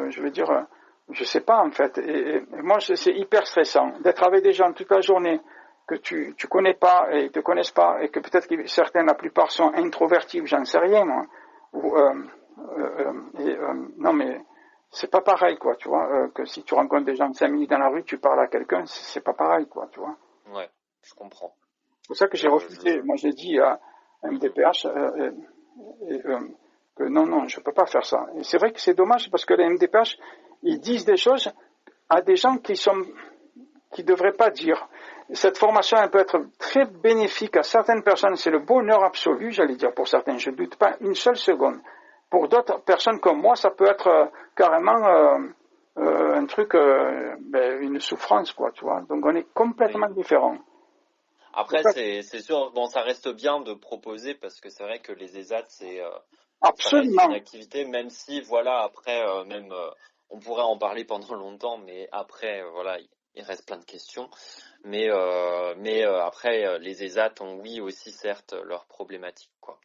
je veux dire, je sais pas en fait. Et moi, c'est hyper stressant d'être avec des gens toute la journée que tu connais pas et te connaissent pas, et que peut-être que certains, la plupart, sont introvertis, j'en sais rien, moi. Non, mais c'est pas pareil, quoi, tu vois, que si tu rencontres des gens de 5 minutes dans la rue, tu parles à quelqu'un, c'est pas pareil, quoi, tu vois. Ouais, je comprends. C'est pour ça que j'ai refusé. Moi, j'ai dit à MDPH, que non, je peux pas faire ça. Et c'est vrai que c'est dommage parce que les MDPH, ils disent des choses à des gens qui devraient pas dire. Cette formation, elle peut être très bénéfique à certaines personnes. C'est le bonheur absolu, j'allais dire, pour certains. Je ne doute pas une seule seconde. Pour d'autres personnes comme moi, ça peut être carrément un truc, une souffrance, quoi, tu vois. Donc on est complètement différents. Après, c'est sûr, bon, ça reste bien de proposer parce que c'est vrai que les ESAT, ça reste une activité, même si, voilà, après, on pourrait en parler pendant longtemps, mais après, voilà, il reste plein de questions. Mais après, les ESAT ont, oui, aussi, certes, leurs problématiques, quoi.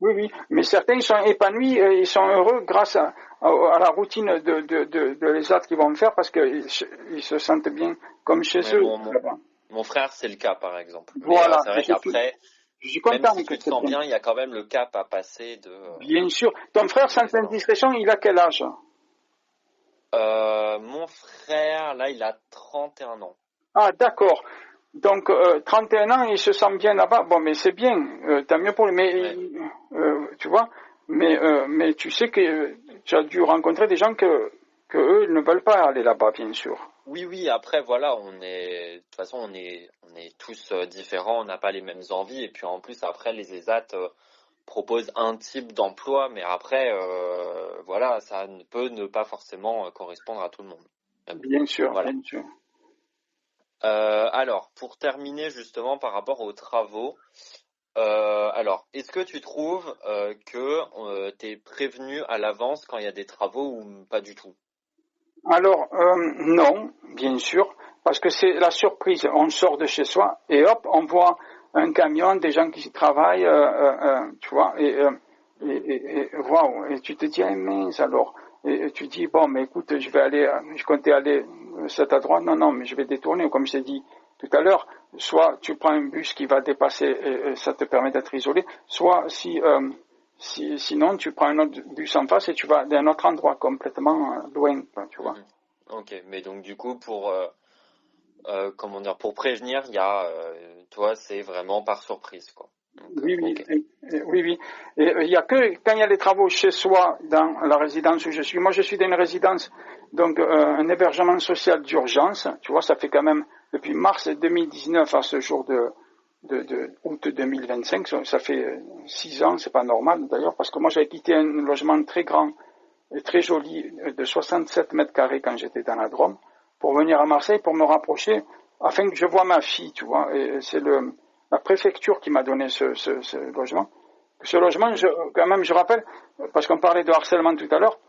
Oui, mais certains ils sont épanouis, ils sont heureux grâce à la routine de l'ESAT qu'ils vont faire parce qu'ils se sentent bien comme chez eux. Mon frère, c'est le cas, par exemple. Voilà. Mais c'est vrai qu'après, même si tu te sens bien, il y a quand même le cap à passer de... Bien sûr. Ton frère, sans indiscrétion, il a quel âge? Mon frère, là, il a 31 ans. Ah, d'accord. Donc, 31 ans, il se sent bien là-bas. Bon, mais c'est bien. Tant mieux pour lui. Mais, tu vois, mais tu sais que tu as dû rencontrer des gens que eux ne veulent pas aller là-bas, bien sûr. Oui, après, voilà, de toute façon, on est tous différents, on n'a pas les mêmes envies, et puis en plus, après, les ESAT proposent un type d'emploi, mais après, voilà, ça ne peut ne pas forcément correspondre à tout le monde. Bien sûr, voilà. Bien sûr. Alors, pour terminer justement par rapport aux travaux, alors, est-ce que tu trouves que tu es prévenu à l'avance quand il y a des travaux ou pas du tout? Alors, non, bien sûr, parce que c'est la surprise. On sort de chez soi et hop, on voit un camion, des gens qui travaillent, tu vois, et waouh, et tu te dis, ah, mince alors, et tu dis, bon, mais écoute, je comptais aller c'est à droite, non, mais je vais détourner, comme je t'ai dit tout à l'heure, soit tu prends un bus qui va dépasser et ça te permet d'être isolé, soit sinon, tu prends un autre bus en face et tu vas d'un autre endroit complètement loin, tu vois. Ok, mais donc du coup, pour prévenir, toi, c'est vraiment par surprise, quoi. Donc, oui. Okay. Oui. Et il y a que quand il y a des travaux chez soi, dans la résidence où je suis. Moi, je suis dans une résidence, donc un hébergement social d'urgence. Tu vois, ça fait quand même depuis mars 2019 à ce jour de août 2025. Ça fait 6 ans, c'est pas normal d'ailleurs, parce que moi, j'avais quitté un logement très grand et très joli de 67 mètres carrés quand j'étais dans la Drôme pour venir à Marseille pour me rapprocher afin que je voie ma fille, tu vois. Et c'est la préfecture qui m'a donné ce logement. Ce logement, je rappelle, parce qu'on parlait de harcèlement tout à l'heure,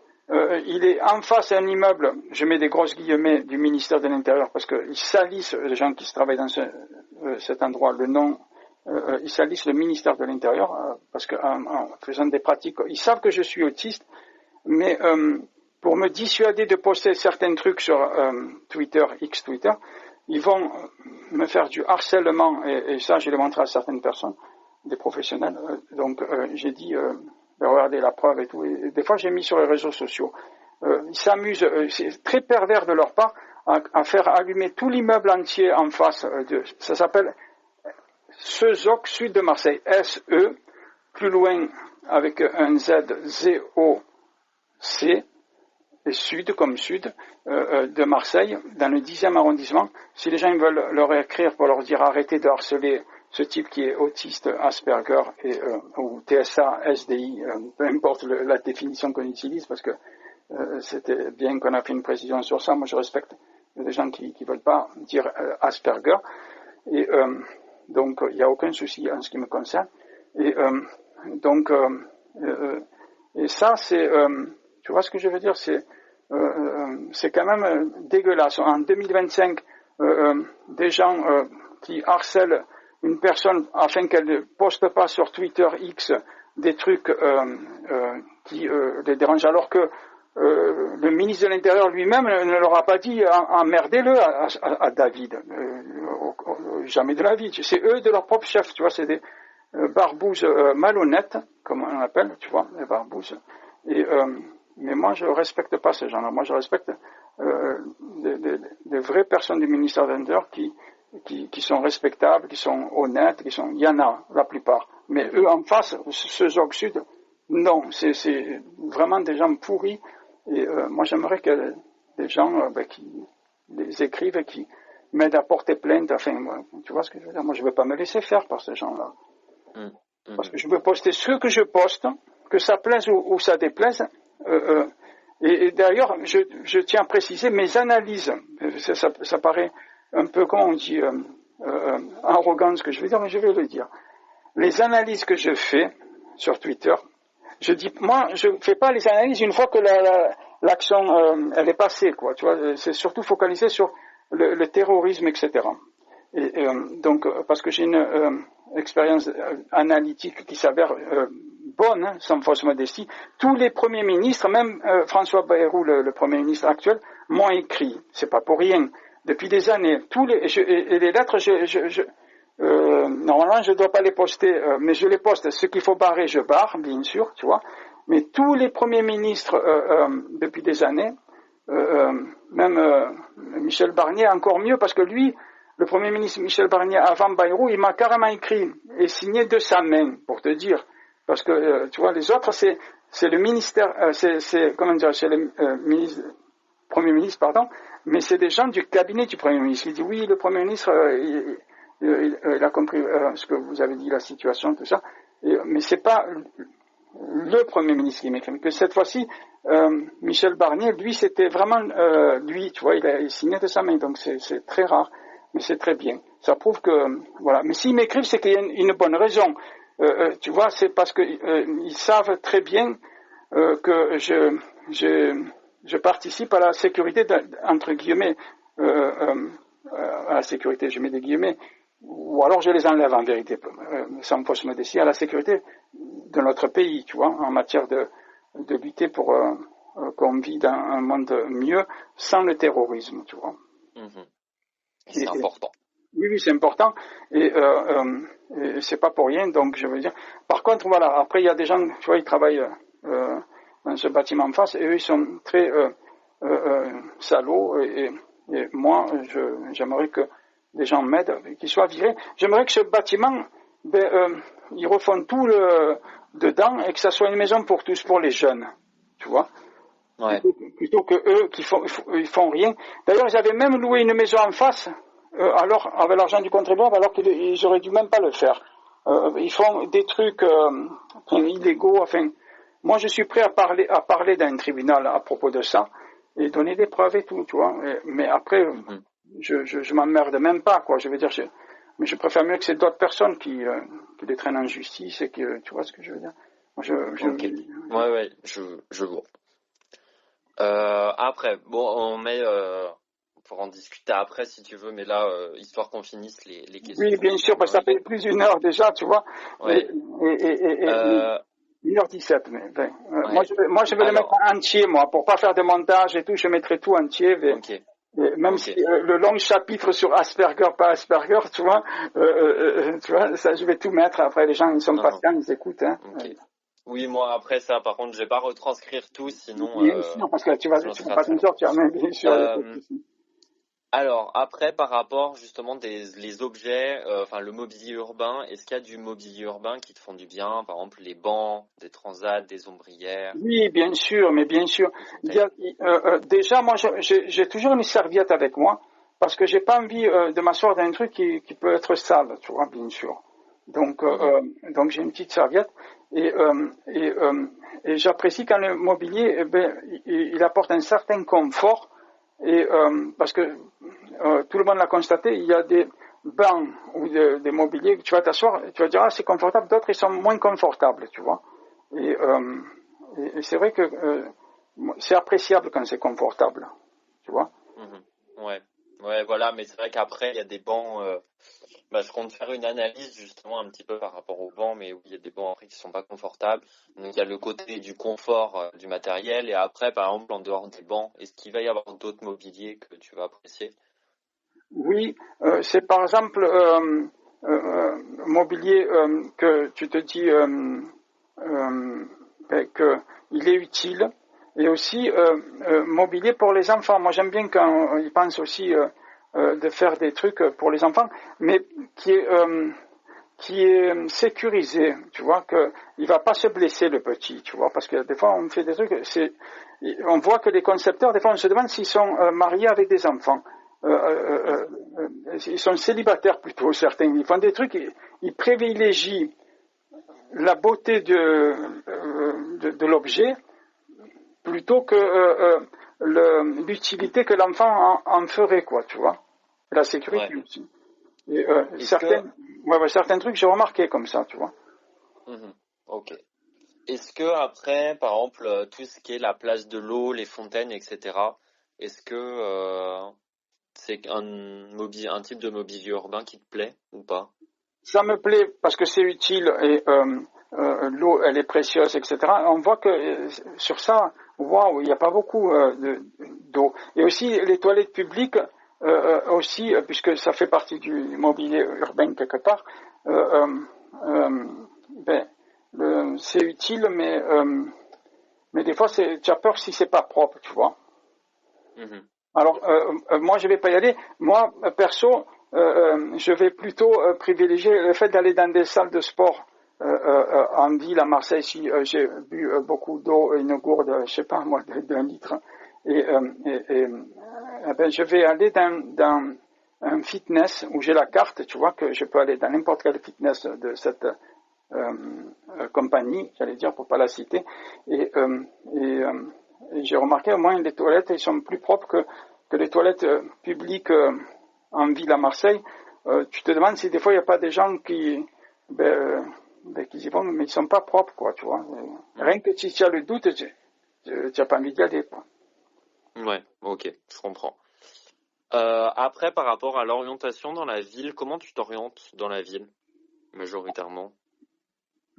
il est en face d'un immeuble, je mets des grosses guillemets, du ministère de l'Intérieur, parce qu'ils salissent les gens qui travaillent dans cet endroit, le nom, ils salissent le ministère de l'Intérieur, parce qu'en faisant des pratiques, ils savent que je suis autiste, mais pour me dissuader de poster certains trucs sur Twitter, X-Twitter, ils vont me faire du harcèlement, et ça, je l'ai montré à certaines personnes, des professionnels. Donc, j'ai dit, regardez la preuve et tout. Et des fois, j'ai mis sur les réseaux sociaux. Ils s'amusent, c'est très pervers de leur part, à faire allumer tout l'immeuble entier en face. Ça s'appelle SEZOC, sud de Marseille. S-E, plus loin avec un Z, Z-O-C, et sud comme sud de Marseille, dans le 10e arrondissement. Si les gens veulent leur écrire pour leur dire arrêtez de harceler ce type qui est autiste, Asperger ou TSA, SDI, peu importe la définition qu'on utilise, parce que c'était bien qu'on a fait une précision sur ça. Moi, je respecte les gens qui veulent pas dire Asperger. Et donc, il n'y a aucun souci en ce qui me concerne. Et donc, et ça, c'est... tu vois ce que je veux dire? C'est quand même dégueulasse. En 2025, des gens qui harcèlent une personne afin qu'elle ne poste pas sur Twitter X des trucs qui les dérangent, alors que le ministre de l'Intérieur lui-même ne leur a pas dit emmerdez-le à David. Jamais de la vie. C'est eux de leur propre chef, tu vois, c'est des barbouzes malhonnêtes, comme on appelle, tu vois, les barbouzes. Et mais moi, je ne respecte pas ces gens-là. Moi, je respecte des vraies personnes du ministère de l'Intérieur qui sont respectables, qui sont honnêtes, il y en a, la plupart. Mais eux, en face, ce ZOC Sud, non, c'est vraiment des gens pourris. Et moi, j'aimerais que des gens qui les écrivent et qui m'aident à porter plainte. Enfin, tu vois ce que je veux dire? Moi, je ne veux pas me laisser faire par ces gens-là. Parce que je veux poster ce que je poste, que ça plaise ou ça déplaise. Et d'ailleurs, je tiens à préciser mes analyses. Ça paraît un peu, comment on dit, arrogant ce que je veux dire, mais je vais le dire. Les analyses que je fais sur Twitter, moi, je ne fais pas les analyses une fois que l'action elle est passée, quoi. Tu vois, c'est surtout focalisé sur le terrorisme, etc. Donc, parce que j'ai une expérience analytique qui s'avère bonne, hein, sans fausse modestie. Tous les premiers ministres, même François Bayrou, le premier ministre actuel, m'ont écrit. C'est pas pour rien. Depuis des années, et les lettres, normalement, je ne dois pas les poster, mais je les poste. Ce qu'il faut barrer, je barre, bien sûr, tu vois. Mais tous les premiers ministres, depuis des années, même Michel Barnier, encore mieux, parce que lui, le Premier ministre Michel Barnier, avant Bayrou, il m'a carrément écrit et signé de sa main, pour te dire. Parce que, tu vois, les autres, c'est le ministère, comment dire, c'est le Premier ministre, pardon, mais c'est des gens du cabinet du Premier ministre. Il dit, oui, le Premier ministre, il a compris ce que vous avez dit, la situation, tout ça. Mais c'est pas le Premier ministre qui m'écrit. Que cette fois-ci, Michel Barnier, lui, c'était vraiment lui, tu vois, il a signé de sa main, donc c'est très rare. Mais c'est très bien. Ça prouve que, voilà. Mais s'ils m'écrivent, c'est qu'il y a une bonne raison. Tu vois, c'est parce que ils savent très bien que je participe à la sécurité, entre guillemets, à la sécurité, je mets des guillemets, ou alors je les enlève en vérité, sans fausse modestie, à la sécurité de notre pays, tu vois, en matière de lutter pour qu'on vit dans un monde mieux sans le terrorisme, tu vois. C'est important. Oui, c'est important et c'est pas pour rien. Donc, je veux dire. Par contre, voilà. Après, il y a des gens, tu vois, ils travaillent dans ce bâtiment en face et eux, ils sont très salauds. Et moi, j'aimerais que les gens m'aident, qu'ils soient virés. J'aimerais que ce bâtiment, ils refont tout dedans et que ça soit une maison pour tous, pour les jeunes, tu vois. Ouais. Plutôt que eux qui font rien. D'ailleurs, ils avaient même loué une maison en face, alors avec l'argent du contribuable, alors qu'ils auraient dû même pas le faire. Ils font des trucs illégaux. Enfin, moi, je suis prêt à parler dans un tribunal à propos de ça et donner des preuves et tout, tu vois. Mais après, je m'emmerde même pas, quoi. Je veux dire, mais je préfère mieux que c'est d'autres personnes qui les traînent en justice et que, tu vois ce que je veux dire. Ok. Ouais, je vois. Après, bon, on pourra en discuter après si tu veux, mais là, histoire qu'on finisse les questions. Oui, bien sûr, parce que ça fait plus d'une heure déjà, tu vois. Ouais. Et 1h17, mais ouais. Ouais. Moi, je vais le mettre entier, moi, pour pas faire de montage et tout, je mettrai tout entier. Ok. Même si le long chapitre sur Asperger, pas Asperger, tu vois, ça, je vais tout mettre. Après, les gens, ils sont patients, ils écoutent. Hein. Okay. Oui, moi, après ça, par contre, je vais pas retranscrire tout, sinon... Bien sûr, parce que tu vas pas t'en sortir, mais bien sûr. Alors, après, par rapport, justement, les objets, le mobilier urbain, est-ce qu'il y a du mobilier urbain qui te font du bien? Par exemple, les bancs, des transats, des ombrières? Oui, bien sûr, mais bien sûr. Déjà, moi, j'ai toujours une serviette avec moi, parce que j'ai pas envie de m'asseoir dans un truc qui peut être sale, tu vois, bien sûr. Donc j'ai une petite serviette, et j'apprécie quand le mobilier, il apporte un certain confort, et parce que tout le monde l'a constaté, il y a des bancs ou des mobiliers que tu vas t'asseoir, tu vas dire, ah, c'est confortable, d'autres, ils sont moins confortables, tu vois. Et c'est vrai que c'est appréciable quand c'est confortable, tu vois. Ouais, voilà, mais c'est vrai qu'après, il y a des bancs, je compte faire une analyse justement un petit peu par rapport aux bancs, mais où il y a des bancs après qui sont pas confortables. Donc il y a le côté du confort du matériel, et après, par exemple, en dehors des bancs, est-ce qu'il va y avoir d'autres mobiliers que tu vas apprécier? Oui, c'est par exemple mobilier que tu te dis qu'il est utile, et aussi mobilier pour les enfants. Moi, j'aime bien quand ils pensent aussi de faire des trucs pour les enfants, mais qui qui est sécurisé, tu vois, que il va pas se blesser le petit, tu vois, parce que des fois on fait des trucs, on voit que les concepteurs, des fois on se demande s'ils sont mariés avec des enfants. Ils sont célibataires plutôt, certains. Ils font des trucs, ils privilégient la beauté de l'objet plutôt que l'utilité que l'enfant en ferait, quoi, tu vois. La sécurité aussi. Et, certains trucs, j'ai remarqué comme ça, tu vois. Ok. Est-ce que après, par exemple, tout ce qui est la place de l'eau, les fontaines, etc., est-ce que c'est un type de mobilier urbain qui te plaît ou pas? Ça me plaît parce que c'est utile et l'eau, elle est précieuse, etc. On voit que sur ça, waouh, il n'y a pas beaucoup d'eau. Et aussi les toilettes publiques, aussi, puisque ça fait partie du mobilier urbain quelque part, c'est utile, mais des fois, tu as peur si c'est pas propre, tu vois. Alors, moi, je vais pas y aller. Moi, perso, je vais plutôt privilégier le fait d'aller dans des salles de sport en ville, à Marseille. Si j'ai bu beaucoup d'eau, une gourde, je sais pas moi, d'un litre, je vais aller dans un fitness où j'ai la carte, tu vois, que je peux aller dans n'importe quel fitness de cette compagnie, j'allais dire pour pas la citer, et j'ai remarqué au moins les toilettes elles sont plus propres que les toilettes publiques en ville à Marseille. Tu te demandes si des fois il n'y a pas des gens qui y vont mais ils sont pas propres, quoi, tu vois. Rien que si tu as le doute, tu n'as pas envie d'y aller, quoi. Ouais, ok, je comprends. Après, par rapport à l'orientation dans la ville, comment tu t'orientes dans la ville, majoritairement?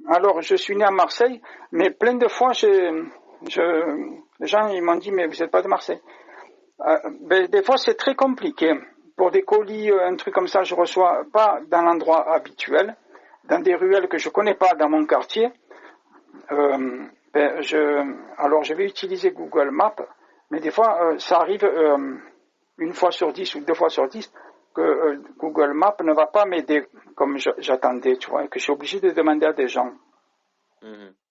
Alors, je suis né à Marseille, mais plein de fois, les gens ils m'ont dit, mais vous n'êtes pas de Marseille. Des fois, c'est très compliqué. Pour des colis, un truc comme ça, je reçois pas dans l'endroit habituel, dans des ruelles que je connais pas dans mon quartier. Alors, je vais utiliser Google Maps, mais des fois, ça arrive une fois sur 10 ou 2 fois sur 10 que Google Maps ne va pas m'aider comme j'attendais, tu vois, et que je suis obligé de demander à des gens.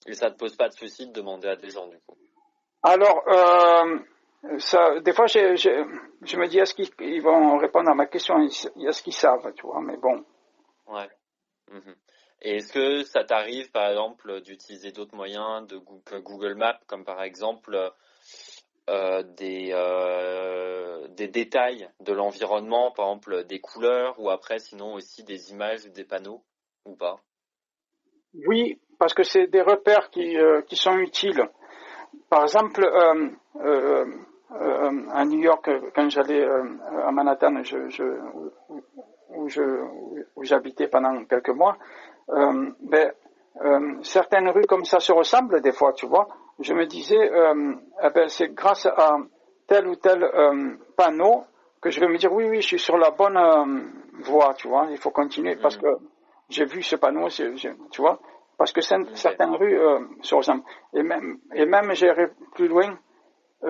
Et ça te pose pas de souci de demander à des gens, du coup? Alors, des fois, je me dis, est-ce qu'ils vont répondre à ma question? Est-ce qu'ils savent, tu vois, mais bon. Ouais. Et est-ce que ça t'arrive, par exemple, d'utiliser d'autres moyens que Google Maps, comme par exemple des détails de l'environnement, par exemple des couleurs, ou après sinon aussi des images ou des panneaux, ou pas? Oui, parce que c'est des repères qui sont utiles. Par exemple, à New York, quand j'allais à Manhattan, où j'habitais pendant quelques mois, certaines rues comme ça se ressemblent des fois, tu vois. Je me disais, c'est grâce à tel ou tel panneau que je vais me dire, oui, je suis sur la bonne voie, tu vois. Il faut continuer parce que j'ai vu ce panneau, tu vois. Parce que certaines rues se ressemblent. Et même j'irai plus loin,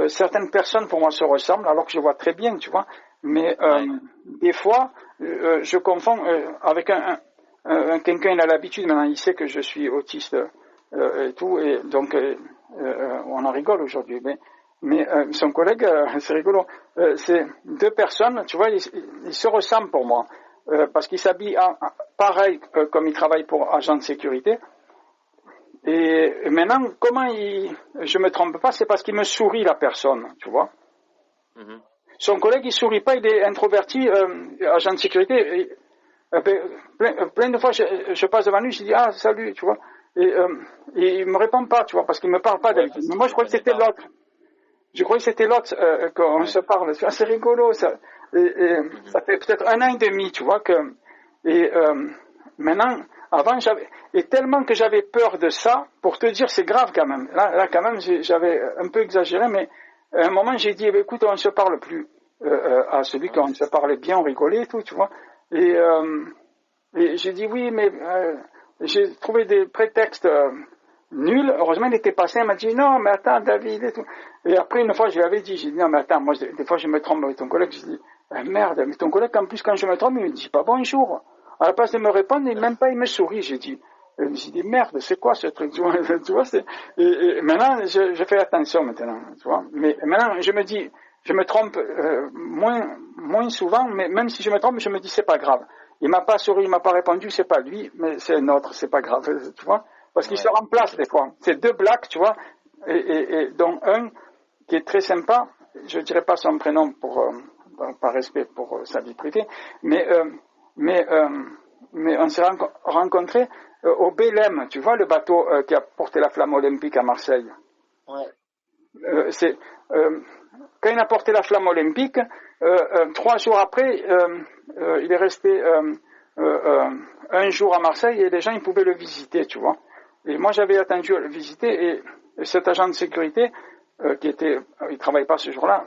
certaines personnes pour moi se ressemblent, alors que je vois très bien, tu vois. Mais des fois, je confonds avec quelqu'un, il a l'habitude, maintenant il sait que je suis autiste et tout, et donc on en rigole aujourd'hui. Mais son collègue, c'est rigolo, c'est 2 personnes, tu vois, ils se ressemblent pour moi. Parce qu'ils s'habillent pareil comme ils travaillent pour agent de sécurité. Et maintenant, comment je me trompe pas, c'est parce qu'il me sourit la personne, tu vois. Son collègue, il sourit pas, il est introverti, agent de sécurité. Plein de fois, je passe devant lui, je dis salut, tu vois. Et il me répond pas, tu vois, parce qu'il me parle pas d'habitude. Mais moi, je crois que c'était l'autre. Je crois que c'était l'autre qu'on se parle. C'est rigolo, ça. Et ça fait peut-être 1 an et demi, tu vois que. Et maintenant, avant, et tellement que j'avais peur de ça, pour te dire, c'est grave quand même. Là quand même, j'avais un peu exagéré, mais à un moment, j'ai dit, écoute, on ne se parle plus à celui qu'on se parlait bien, on rigolait et tout, tu vois. Et j'ai dit, oui, mais j'ai trouvé des prétextes nuls. Heureusement, il était passé, il m'a dit, non, mais attends, David, et tout. Et après, une fois, je lui avais dit, j'ai dit, non, mais attends, moi, des fois, je me trompe avec ton collègue, je dis, merde, mais ton collègue, en plus, quand je me trompe, il me dit pas bonjour. À la place de me répondre, même pas il me sourit. J'ai dit merde, c'est quoi ce truc, tu vois, et maintenant je fais attention maintenant, tu vois. Mais maintenant je me dis, je me trompe moins souvent, mais même si je me trompe, je me dis c'est pas grave. Il m'a pas souri, il m'a pas répondu, c'est pas lui, mais c'est un autre, c'est pas grave, tu vois. Parce qu'il se remplace des fois. C'est deux blagues, tu vois, et dont un qui est très sympa, je dirais pas son prénom par respect pour sa vie privée, mais on s'est rencontrés au Belém, tu vois le bateau qui a porté la flamme olympique à Marseille. Ouais. Quand il a porté la flamme olympique, 3 jours après, il est resté un jour à Marseille et les gens ils pouvaient le visiter, tu vois. Et moi j'avais attendu à le visiter et cet agent de sécurité il travaillait pas ce jour-là,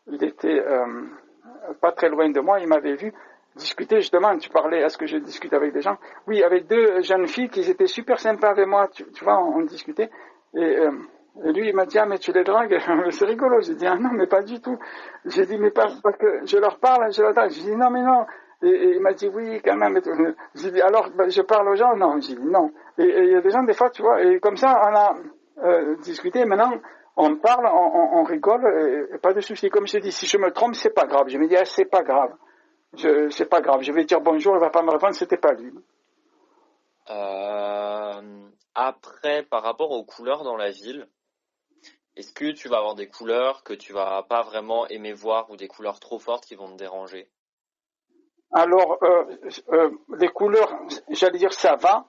il était pas très loin de moi, il m'avait vu discuter justement, tu parlais, est-ce que je discute avec des gens? Oui, avec 2 jeunes filles qui étaient super sympas avec moi, tu vois, on discutait, et lui il m'a dit, ah mais tu les dragues, c'est rigolo, j'ai dit, ah non mais pas du tout, j'ai dit, mais pas parce que je leur parle, je leur drague, j'ai dit, non mais non, et il m'a dit, oui quand même, j'ai dit, alors je parle aux gens, non, j'ai dit, non, et il y a des gens des fois, tu vois, et comme ça on a discuté, maintenant on parle, on rigole, et pas de souci, comme je t'ai dit, si je me trompe, c'est pas grave, je me dis, ah c'est pas grave. C'est pas grave, je vais dire bonjour, il va pas me répondre, c'était pas lui. Après, par rapport aux couleurs dans la ville, est-ce que tu vas avoir des couleurs que tu vas pas vraiment aimer voir ou des couleurs trop fortes qui vont te déranger? Alors, les couleurs, j'allais dire ça va.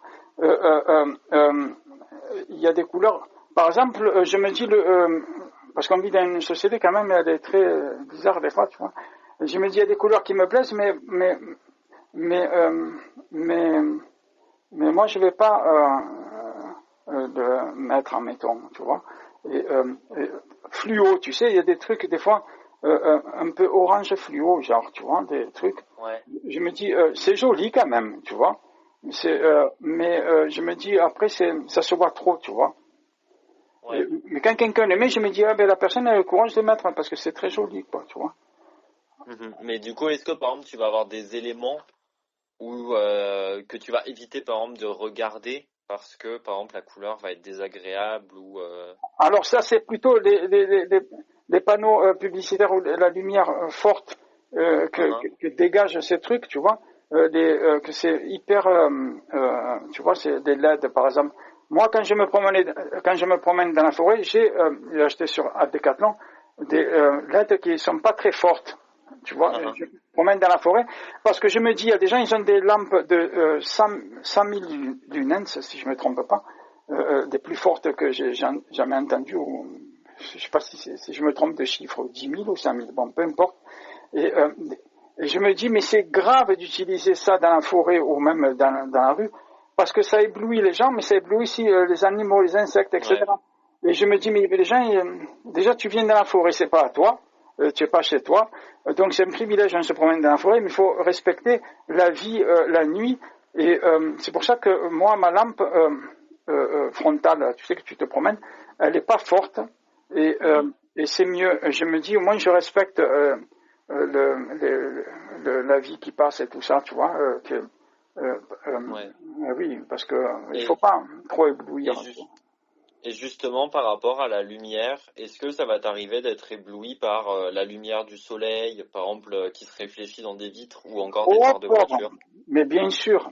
Il y a des couleurs. Par exemple, je me dis parce qu'on vit dans une société quand même, elle est très bizarre des fois, tu vois. Je me dis il y a des couleurs qui me plaisent, mais moi je vais pas le mettre en méton, tu vois. Et fluo, tu sais, il y a des trucs des fois un peu orange fluo, genre, tu vois, des trucs. Ouais. Je me dis c'est joli quand même, tu vois. Mais je me dis après ça se voit trop, tu vois. Ouais. Mais quand quelqu'un le met, je me dis ah ben la personne a le courage de le mettre parce que c'est très joli, quoi, tu vois. Mais du coup, est-ce que par exemple tu vas avoir des éléments ou que tu vas éviter par exemple de regarder parce que par exemple la couleur va être désagréable ou Alors ça c'est plutôt les panneaux publicitaires où la lumière forte que dégagent ces trucs, tu vois, que c'est hyper, tu vois, c'est des LED par exemple. Moi quand je me promène dans la forêt, j'ai acheté sur Decathlon des LED qui sont pas très fortes. Tu vois, je me promène dans la forêt parce que je me dis, il y a des gens, ils ont des lampes de 100 000 lumens, si je ne me trompe pas, des plus fortes que j'ai jamais entendues. Je ne sais pas si je me trompe de chiffre, 10 000 ou 100 000, bon, peu importe. Et je me dis, mais c'est grave d'utiliser ça dans la forêt ou même dans la rue parce que ça éblouit les gens, mais ça éblouit aussi les animaux, les insectes, etc. Ouais. Et je me dis, mais les gens, déjà tu viens dans la forêt, c'est pas à toi. Tu n'es pas chez toi, donc c'est un privilège, on se promène dans la forêt, mais il faut respecter la vie la nuit, et c'est pour ça que moi, ma lampe frontale, tu sais que tu te promènes, elle n'est pas forte, et c'est mieux, je me dis, au moins je respecte la vie qui passe et tout ça, tu vois, oui, parce que il ne faut pas trop éblouir. Et justement, par rapport à la lumière, est-ce que ça va t'arriver d'être ébloui par la lumière du soleil, par exemple, qui se réfléchit dans des vitres ou encore des phares de voiture? Mais bien sûr.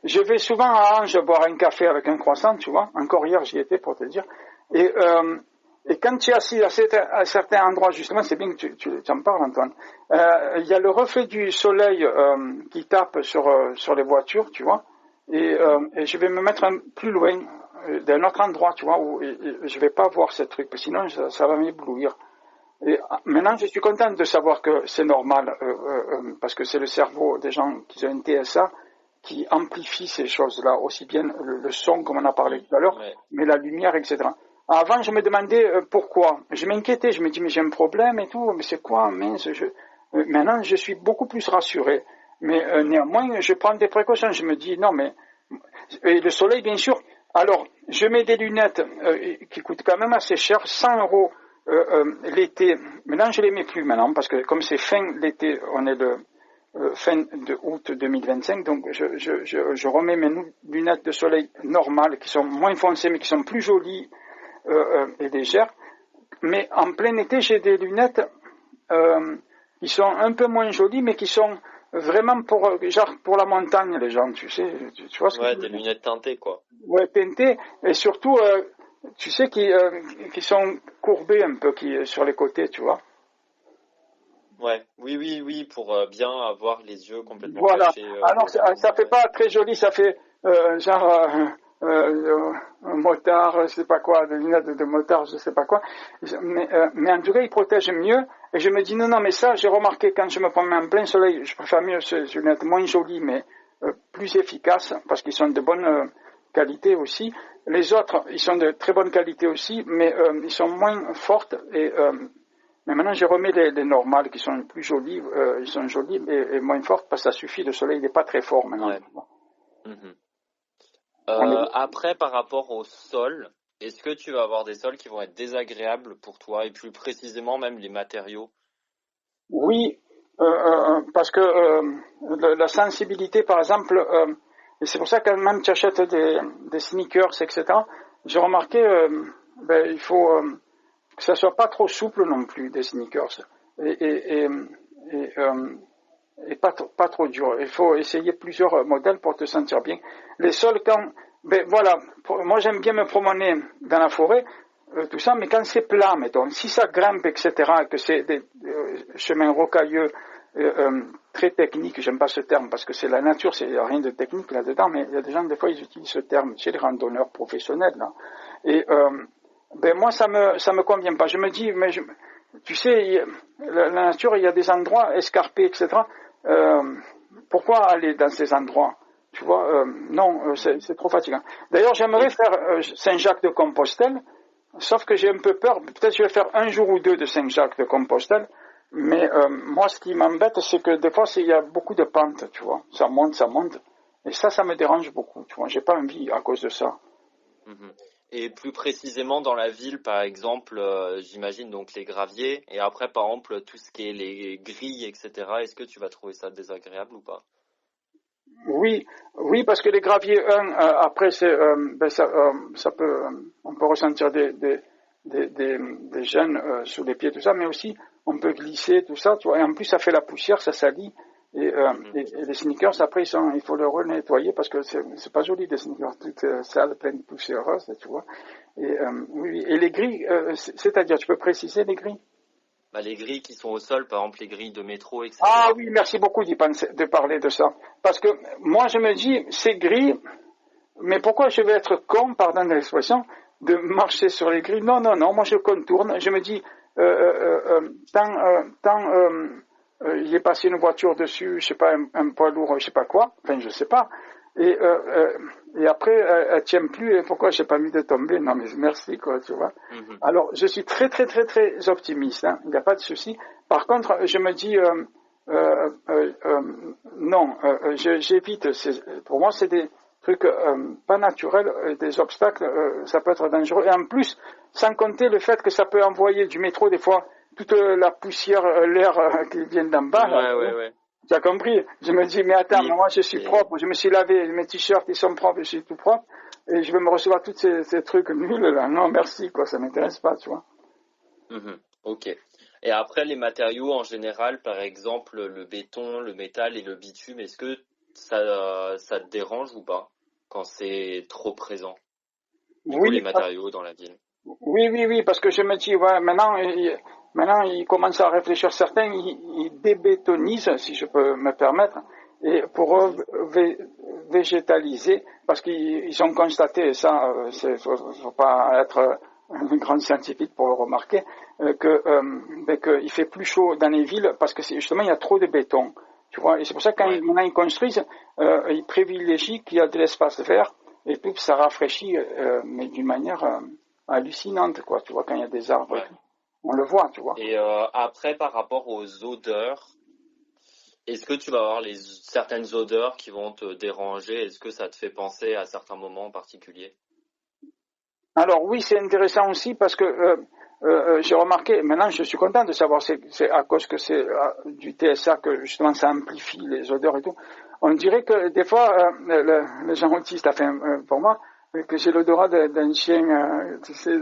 Je vais souvent à Ange boire un café avec un croissant, tu vois. Encore hier, j'y étais pour te dire. Et quand tu es assis à certains endroits, justement, c'est bien que tu en parles, Antoine. Il y a le reflet du soleil qui tape sur les voitures, tu vois. Et je vais me mettre plus loin, d'un autre endroit, tu vois, où je vais pas voir ce truc, parce que sinon ça va m'éblouir. Et maintenant, je suis content de savoir que c'est normal, parce que c'est le cerveau des gens qui ont un TSA qui amplifie ces choses-là, aussi bien le son, comme on a parlé tout à l'heure, mais la lumière, etc. Avant, je me demandais pourquoi. Je m'inquiétais, je me dis, mais j'ai un problème et tout, mais c'est quoi, mince, maintenant, je suis beaucoup plus rassuré. Mais néanmoins, je prends des précautions. Je me dis, non, mais... Et le soleil, bien sûr. Alors, je mets des lunettes qui coûtent quand même assez cher, 100 € l'été. Maintenant, je les mets plus maintenant, parce que comme c'est fin l'été, on est fin de août 2025, donc je remets mes lunettes de soleil normales qui sont moins foncées mais qui sont plus jolies et légères. Mais en plein été, j'ai des lunettes qui sont un peu moins jolies mais qui sont vraiment pour la montagne, les gens, tu sais, tu vois ce que Ouais, je veux des dire? lunettes teintées, quoi. Ouais, teintées et surtout, tu sais, qui sont courbées un peu sur les côtés, tu vois. Ouais, oui, pour bien avoir les yeux complètement Voilà. cachés Alors, de la ça fait lumière. pas très joli, ça fait un motard, je sais pas quoi, des lunettes de motard, je sais pas quoi. Mais en tout cas, ils protègent mieux. Et je me dis, non, mais ça, j'ai remarqué quand je me promets en plein soleil, je préfère mieux ces lunettes moins jolies, mais plus efficaces, parce qu'ils sont de bonne qualité aussi. Les autres, ils sont de très bonne qualité aussi, mais ils sont moins fortes mais maintenant, je remets les normales qui sont plus jolies, ils sont jolies et moins fortes parce que ça suffit, le soleil n'est pas très fort maintenant. Ouais. Mhm. On est... Après, par rapport au sol, est-ce que tu vas avoir des sols qui vont être désagréables pour toi et plus précisément même les matériaux? Oui, parce que la sensibilité, par exemple, et c'est pour ça que même tu achètes des sneakers, etc., j'ai remarqué, il faut que ça soit pas trop souple non plus, des sneakers. Et, et, et, et, euh, et pas trop dur. Il faut essayer plusieurs modèles pour te sentir bien. Les sols, voilà, moi j'aime bien me promener dans la forêt, tout ça, mais quand c'est plat, mettons, si ça grimpe, etc., que c'est des chemins rocailleux, très techniques, j'aime pas ce terme parce que c'est la nature, il n'y a rien de technique là-dedans, mais il y a des gens, des fois, ils utilisent ce terme chez les randonneurs professionnels, là. Et, moi, ça me convient pas. Je me dis, tu sais, la nature, il y a des endroits escarpés, etc. Euh, Pourquoi aller dans ces endroits? Tu vois, non, c'est trop fatigant. D'ailleurs, j'aimerais Et faire Saint-Jacques-de-Compostelle, sauf que j'ai un peu peur. Peut-être je vais faire un jour ou deux de Saint-Jacques-de-Compostelle, mais moi, ce qui m'embête, c'est que des fois, il y a beaucoup de pentes, tu vois. Ça monte, et ça me dérange beaucoup. Tu vois, j'ai pas envie à cause de ça. mhm. Et plus précisément dans la ville, par exemple, j'imagine donc les graviers, et après, par exemple, tout ce qui est les grilles, etc. Est-ce que tu vas trouver ça désagréable ou pas? Oui, oui, parce que les graviers 1, après, ça peut, on peut ressentir des gènes sous les pieds, tout ça, mais aussi on peut glisser, tout ça, tu vois. Et en plus, ça fait la poussière, ça salit. Mhm. Et les sneakers, après, il faut les renettoyer parce que c'est pas joli des sneakers toutes sales, pleines de poussiéreuses, tu vois. Oui, et les grilles, c'est-à-dire, tu peux préciser les grilles? Bah, les grilles qui sont au sol, par exemple les grilles de métro, Ah etc. oui, merci beaucoup de parler de ça. Parce que moi, je me dis, ces grilles, mais pourquoi je vais être con, pardon de l'expression, de marcher sur les grilles? Non, non, non, moi je contourne, je me dis, il est passé une voiture dessus, je sais pas, un poids lourd, je sais pas quoi, enfin je sais pas, et, après elle tient plus, et pourquoi j'ai pas mis de tomber? Non mais merci quoi, tu vois. Mhm. Alors je suis très très très très optimiste, hein, il n'y a pas de souci. Par contre, je me dis, non, j'évite, pour moi c'est des trucs pas naturels, des obstacles, ça peut être dangereux. Et en plus, sans compter le fait que ça peut envoyer du métro des fois toute la poussière, l'air qui vient d'en bas. Là, Ouais. tu as compris? Je me dis, mais attends, mais Oui. moi je suis Et... propre, je me suis lavé, mes t-shirts ils sont propres, je suis tout propre, et je vais me recevoir tous ces trucs nuls là. Non, merci, quoi, ça m'intéresse pas, tu vois. Mhm. Ok. Et après, les matériaux en général, par exemple le béton, le métal et le bitume, est-ce que ça te dérange ou pas quand c'est trop présent? Du coup, les Oui, matériaux dans la ville. oui, parce que je me dis, ouais, maintenant, ils commencent à réfléchir, certains, ils débétonisent, si je peux me permettre, et pour Mhm. végétaliser, parce qu'ils ont constaté, et ça, faut pas être un grand scientifique pour le remarquer, qu'il fait plus chaud dans les villes, parce que justement, il y a trop de béton, tu vois, et c'est pour ça que Ouais. maintenant ils construisent, ils privilégient qu'il y a de l'espace vert, et tout, ça rafraîchit, mais d'une manière hallucinante, quoi. Tu vois, quand il y a des arbres et Ouais. tout. On le voit, tu vois. Et après, par rapport aux odeurs, est-ce que tu vas avoir certaines odeurs qui vont te déranger? Est-ce que ça te fait penser à certains moments en particulier? Alors oui, c'est intéressant aussi parce que j'ai remarqué, maintenant je suis content de savoir, c'est à cause que c'est du TSA que justement ça amplifie les odeurs et tout. On dirait que des fois, les gens autistes, enfin, pour moi, que j'ai l'odorat d'un chien, tu sais,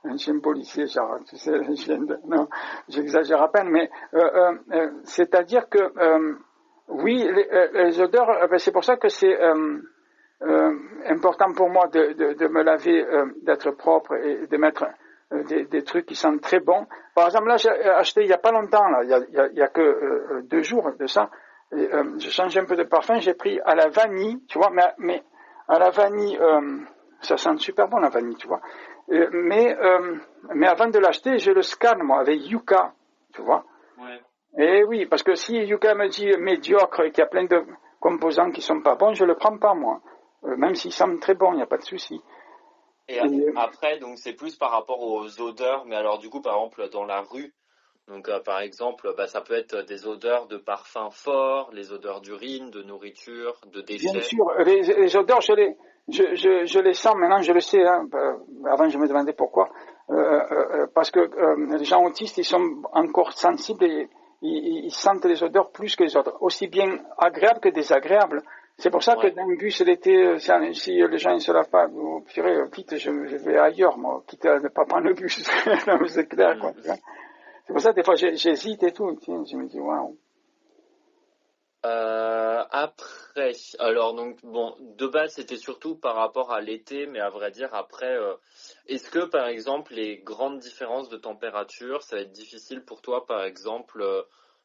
un chien policier, genre, tu sais, un chien non, j'exagère à peine, mais c'est-à-dire que oui, les odeurs, c'est pour ça que c'est important pour moi de me laver, d'être propre et de mettre des trucs qui sentent très bons. Par exemple, là, j'ai acheté il y a pas longtemps, là, il y a que 2 jours de ça, et, j'ai changé un peu de parfum, j'ai pris à la vanille, tu vois, mais à la vanille, ça sent super bon la vanille, tu vois. Mais avant de l'acheter, je le scanne, moi, avec Yuka, tu vois. Ouais. Et oui, parce que si Yuka me dit médiocre et qu'il y a plein de composants qui sont pas bons, je le prends pas, moi. Même s'il semble très bon, il n'y a pas de souci. Et après, donc c'est plus par rapport aux odeurs, mais alors du coup, par exemple, dans la rue, donc par exemple, ça peut être des odeurs de parfums forts, les odeurs d'urine, de nourriture, de Bien déchets. sûr, les odeurs, je les sens maintenant, je le sais. Hein, avant, je me demandais pourquoi. Parce que les gens autistes, ils sont encore sensibles et ils sentent les odeurs plus que les autres, aussi bien agréables que désagréables. C'est pour ça que dans le bus l'été, si les gens ne se lavent pas, vous direz, quitte, je vais ailleurs, moi, quitte à ne pas prendre le bus. C'est clair, quoi. C'est pour ça, des fois, j'hésite et tout. Je me dis, waouh. Après, alors donc bon, de base c'était surtout par rapport à l'été, mais à vrai dire après, est-ce que par exemple les grandes différences de température, ça va être difficile pour toi par exemple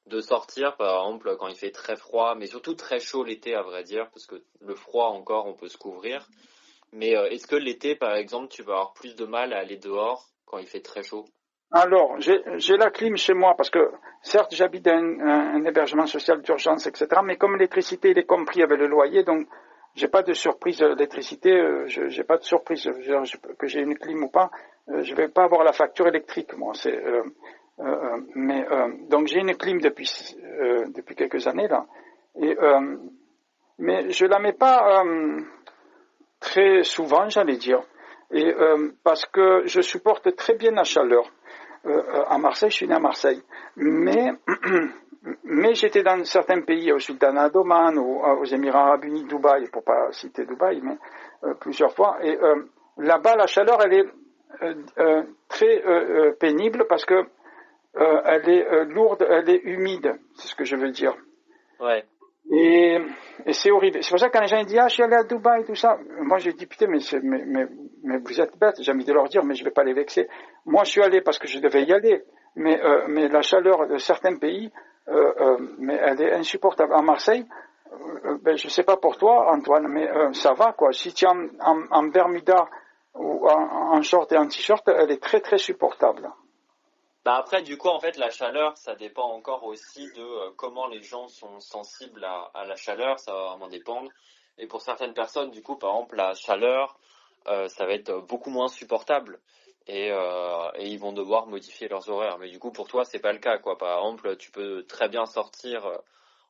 de sortir par exemple quand il fait très froid, mais surtout très chaud l'été à vrai dire, parce que le froid encore on peut se couvrir, mais est-ce que l'été par exemple tu vas avoir plus de mal à aller dehors quand il fait très chaud? Alors, j'ai la clim chez moi parce que, certes, j'habite dans un hébergement social d'urgence, etc. Mais comme l'électricité, il est compris avec le loyer, donc j'ai pas de surprise d'électricité. J'ai pas de surprise que j'ai une clim ou pas. Je vais pas avoir la facture électrique, moi. Donc j'ai une clim depuis quelques années là. Et mais je la mets pas très souvent, j'allais dire. Et parce que je supporte très bien la chaleur. À Marseille, je suis né à Marseille. Mais j'étais dans certains pays, au Sultanat d'Oman, aux Émirats Arabes Unis, Dubaï, pour pas citer Dubaï, mais plusieurs fois. Et là-bas, la chaleur, elle est très pénible parce que elle est lourde, elle est humide, c'est ce que je veux dire. Ouais. Et c'est horrible. C'est pour ça que quand les gens disent, ah, je suis allé à Dubaï, tout ça. Moi, j'ai dit, putain, mais vous êtes bêtes. J'ai envie de leur dire, mais je vais pas les vexer. Moi, je suis allé parce que je devais y aller. Mais la chaleur de certains pays, mais elle est insupportable. À Marseille, je sais pas pour toi, Antoine, mais ça va, quoi. Si tu es en Bermuda ou en short et en t-shirt, elle est très, très supportable. Après, du coup, en fait, la chaleur, ça dépend encore aussi de comment les gens sont sensibles à la chaleur, ça va vraiment dépendre. Et pour certaines personnes, du coup, par exemple, la chaleur, ça va être beaucoup moins supportable. Et ils vont devoir modifier leurs horaires. Mais du coup, pour toi, c'est pas le cas, quoi. Par exemple, tu peux très bien sortir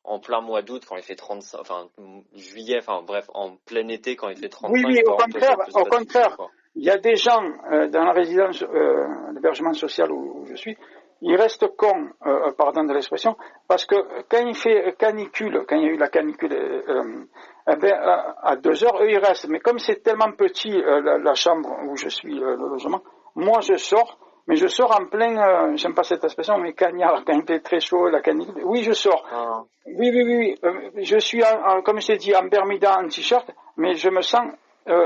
en plein mois d'août quand il fait 35, enfin, juillet, enfin, bref, en plein été quand il fait Oui, 35, oui, par exemple, toi, ça te pose au pas de soucis, contraire. quoi. Il y a des gens dans la résidence, l'hébergement social où je suis, ils restent cons, pardon de l'expression, parce que quand il fait canicule, quand il y a eu la canicule, à 2 heures, eux ils restent. Mais comme c'est tellement petit la chambre où je suis, le logement, moi je sors, mais je sors en plein, j'aime pas cette expression, mais cagnard, quand il fait très chaud, la canicule. Oui, je sors. Ah. Oui, oui, oui. Je suis, comme je t'ai dit, en Bermuda, en t-shirt, mais je me sens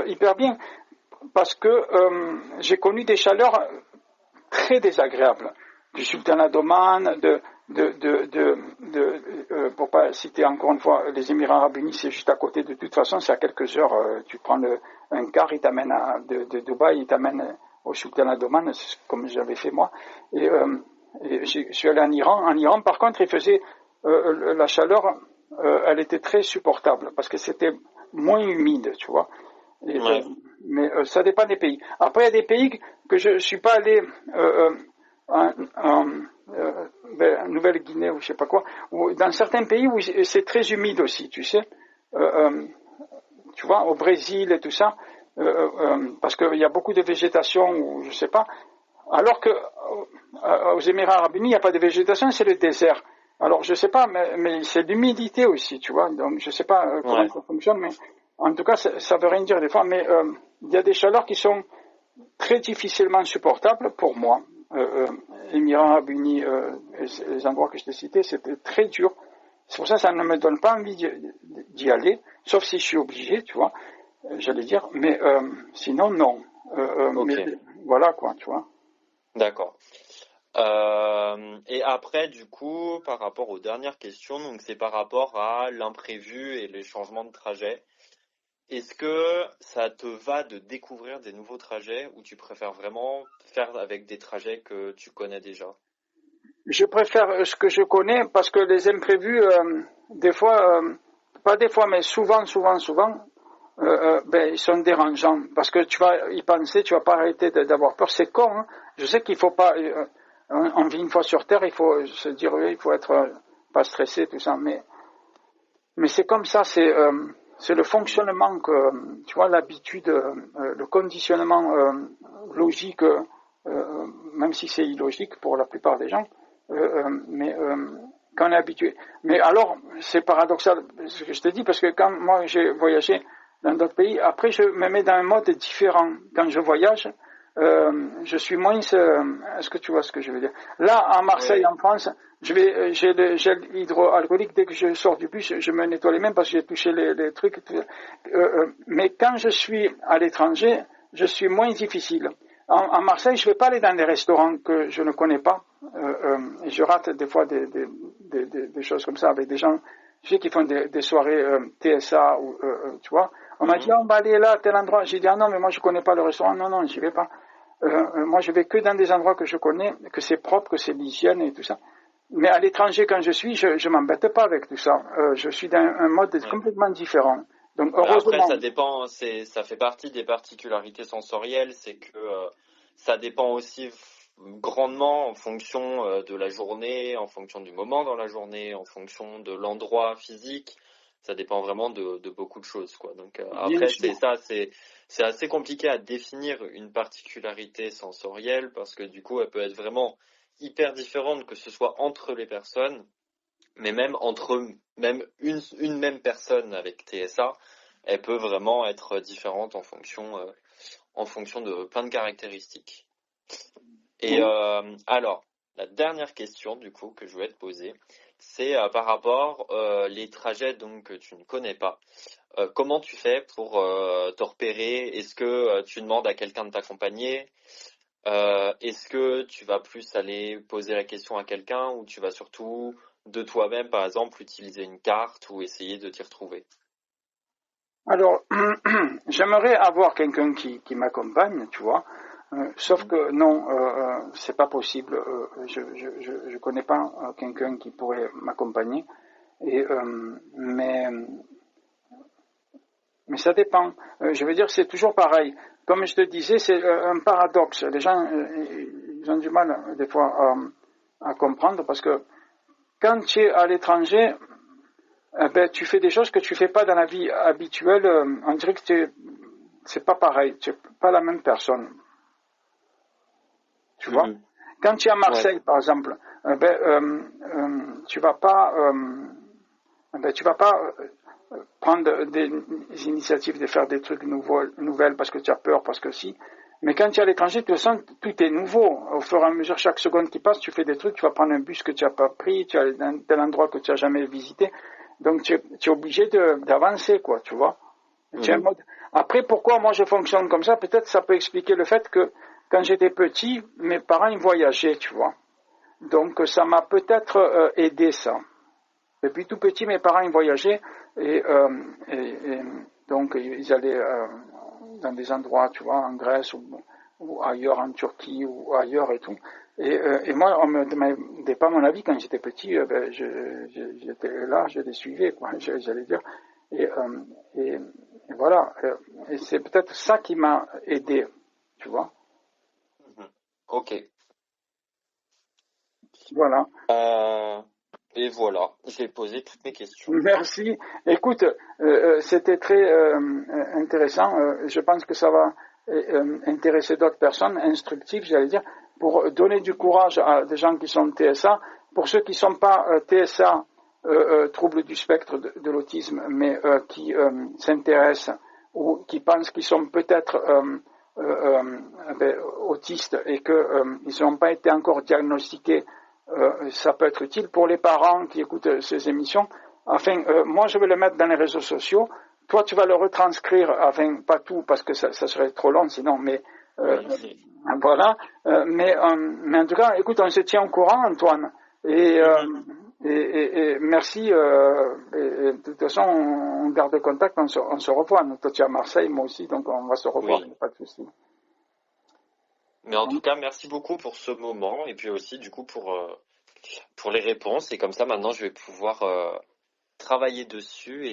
hyper bien parce que j'ai connu des chaleurs très désagréables du sultanat d'Oman, pour pas citer encore une fois les Émirats Arabes Unis, c'est juste à côté. De toute façon, c'est à quelques heures. Tu prends un car, il t'amène de Dubaï, il t'amène au sultanat d'Oman, comme j'avais fait moi. Et je suis allé en Iran. En Iran, par contre, il faisait la chaleur, elle était très supportable parce que c'était moins humide, tu vois. Et, Ouais. mais ça dépend des pays. Après, il y a des pays que je ne suis pas allé en Nouvelle-Guinée ou je sais pas quoi, ou dans certains pays où c'est très humide aussi, tu sais. Tu vois, au Brésil et tout ça, parce qu'il y a beaucoup de végétation ou je sais pas. Alors que aux Émirats Arabes Unis, il n'y a pas de végétation, c'est le désert. Alors je sais pas, mais c'est l'humidité aussi, tu vois. Donc je sais pas comment ça fonctionne, mais en tout cas ça veut rien dire des fois. Mais il y a des chaleurs qui sont très difficilement supportables pour moi. Émirats Arabes Unis, les endroits que je t'ai cités, c'était très dur. C'est pour ça que ça ne me donne pas envie d'y aller, sauf si je suis obligé, tu vois, j'allais dire. Mais sinon, non. Okay. Mais voilà quoi, tu vois. D'accord. Et après, du coup, par rapport aux dernières questions, donc c'est par rapport à l'imprévu et les changements de trajet. Est-ce que ça te va de découvrir des nouveaux trajets ou tu préfères vraiment faire avec des trajets que tu connais déjà? Je préfère ce que je connais parce que les imprévus, des fois, pas des fois, mais souvent, ils sont dérangeants parce que tu vas y penser, tu vas pas arrêter d'avoir peur. C'est con, hein. Je sais qu'il faut pas, on vit une fois sur Terre, il faut se dire, oui, il faut être pas stressé, tout ça, mais c'est comme ça, c'est le fonctionnement que, tu vois, l'habitude, le conditionnement logique, même si c'est illogique pour la plupart des gens, mais quand on est habitué. Mais alors, c'est paradoxal ce que je te dis, parce que quand moi j'ai voyagé dans d'autres pays, après je me mets dans un mode différent. Quand je voyage, je suis moins. Est-ce que tu vois ce que je veux dire? Là, à Marseille, en France, j'ai le gel hydroalcoolique dès que je sors du bus, je me nettoie les mains parce que j'ai touché les trucs. Mais quand je suis à l'étranger, je suis moins difficile. À Marseille, je ne vais pas aller dans des restaurants que je ne connais pas. Et je rate des fois des choses comme ça avec des gens, je sais, qui font des soirées TSA, ou, tu vois. On m'a dit, on va aller là, à tel endroit. J'ai dit, ah non, mais moi je ne connais pas le restaurant. Non, non, j'y vais pas. Moi, je vais que dans des endroits que je connais, que c'est propre, que c'est l'hygiène et tout ça. Mais à l'étranger, quand je suis, je m'embête pas avec tout ça. Je suis dans un mode complètement différent. Donc, heureusement. Après, ça dépend, ça fait partie des particularités sensorielles, c'est que ça dépend aussi grandement en fonction de la journée, en fonction du moment dans la journée, en fonction de l'endroit physique. Ça dépend vraiment de beaucoup de choses, quoi. Donc après, c'est assez compliqué à définir une particularité sensorielle parce que du coup, elle peut être vraiment hyper différente, que ce soit entre les personnes, mais même entre même une même personne avec TSA, elle peut vraiment être différente en fonction de plein de caractéristiques. Et alors, la dernière question du coup que je voulais te poser, c'est par rapport les trajets donc que tu ne connais pas. Comment tu fais pour te repérer? Est-ce que tu demandes à quelqu'un de t'accompagner? Est-ce que tu vas plus aller poser la question à quelqu'un ou tu vas surtout de toi-même, par exemple, utiliser une carte ou essayer de t'y retrouver? Alors, j'aimerais avoir quelqu'un qui m'accompagne, tu vois. Sauf que non, c'est pas possible. Je connais pas quelqu'un qui pourrait m'accompagner. Et mais ça dépend. Je veux dire, c'est toujours pareil. Comme je te disais, c'est un paradoxe. Les gens, ils ont du mal des fois à comprendre parce que quand tu es à l'étranger, tu fais des choses que tu fais pas dans la vie habituelle. On dirait que c'est pas pareil. Tu n'es pas la même personne. Tu vois? Quand tu es à Marseille, par exemple, tu vas pas prendre des initiatives de faire des trucs nouvelles parce que tu as peur, parce que si. Mais quand tu es à l'étranger, tu sens tout est nouveau. Au fur et à mesure, chaque seconde qui passe, tu fais des trucs, tu vas prendre un bus que tu n'as pas pris, tu as dans tel endroit que tu n'as jamais visité. Donc tu es obligé d'avancer, quoi, tu vois. Après, pourquoi moi je fonctionne comme ça? Peut-être ça peut expliquer le fait que quand j'étais petit, mes parents ils voyageaient, tu vois. Donc ça m'a peut-être aidé ça. Depuis tout petit, mes parents ils voyageaient et donc ils allaient dans des endroits, tu vois, en Grèce ou ailleurs, en Turquie ou ailleurs et tout. Et moi, on me demandait pas mon avis quand j'étais petit. J'étais là, je les suivais, quoi. J'allais dire. Et voilà. Et c'est peut-être ça qui m'a aidé, tu vois. Ok. Voilà. Et voilà, j'ai posé toutes mes questions. Merci. Écoute, c'était très intéressant. Je pense que ça va intéresser d'autres personnes, instructif, j'allais dire. pour donner du courage à des gens qui sont TSA. Pour ceux qui ne sont pas TSA, troubles du spectre de l'autisme, mais qui s'intéressent ou qui pensent qu'ils sont peut-être autistes et qu'ils n'ont pas été encore diagnostiqués, ça peut être utile pour les parents qui écoutent ces émissions. Enfin, moi je vais le mettre dans les réseaux sociaux. Toi, tu vas le retranscrire, enfin, pas tout, parce que ça serait trop long sinon, mais voilà. Mais en tout cas, écoute, on se tient au courant, Antoine. Et merci. Et de toute façon, on garde contact, on se revoit. Toi, tu es à Marseille, moi aussi, donc on va se revoir, Oui. pas de souci. Mais en tout cas, merci beaucoup pour ce moment et puis aussi du coup pour les réponses. Et comme ça, maintenant, je vais pouvoir travailler dessus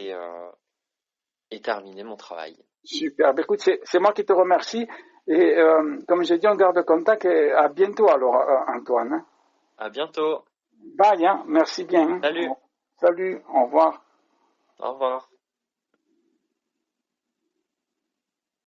et terminer mon travail. Super. Ben, écoute, c'est moi qui te remercie. Et comme j'ai dit, on garde contact. Et à bientôt alors, Antoine. À bientôt. Bye, hein. Merci bien. Salut. Salut, au revoir. Au revoir.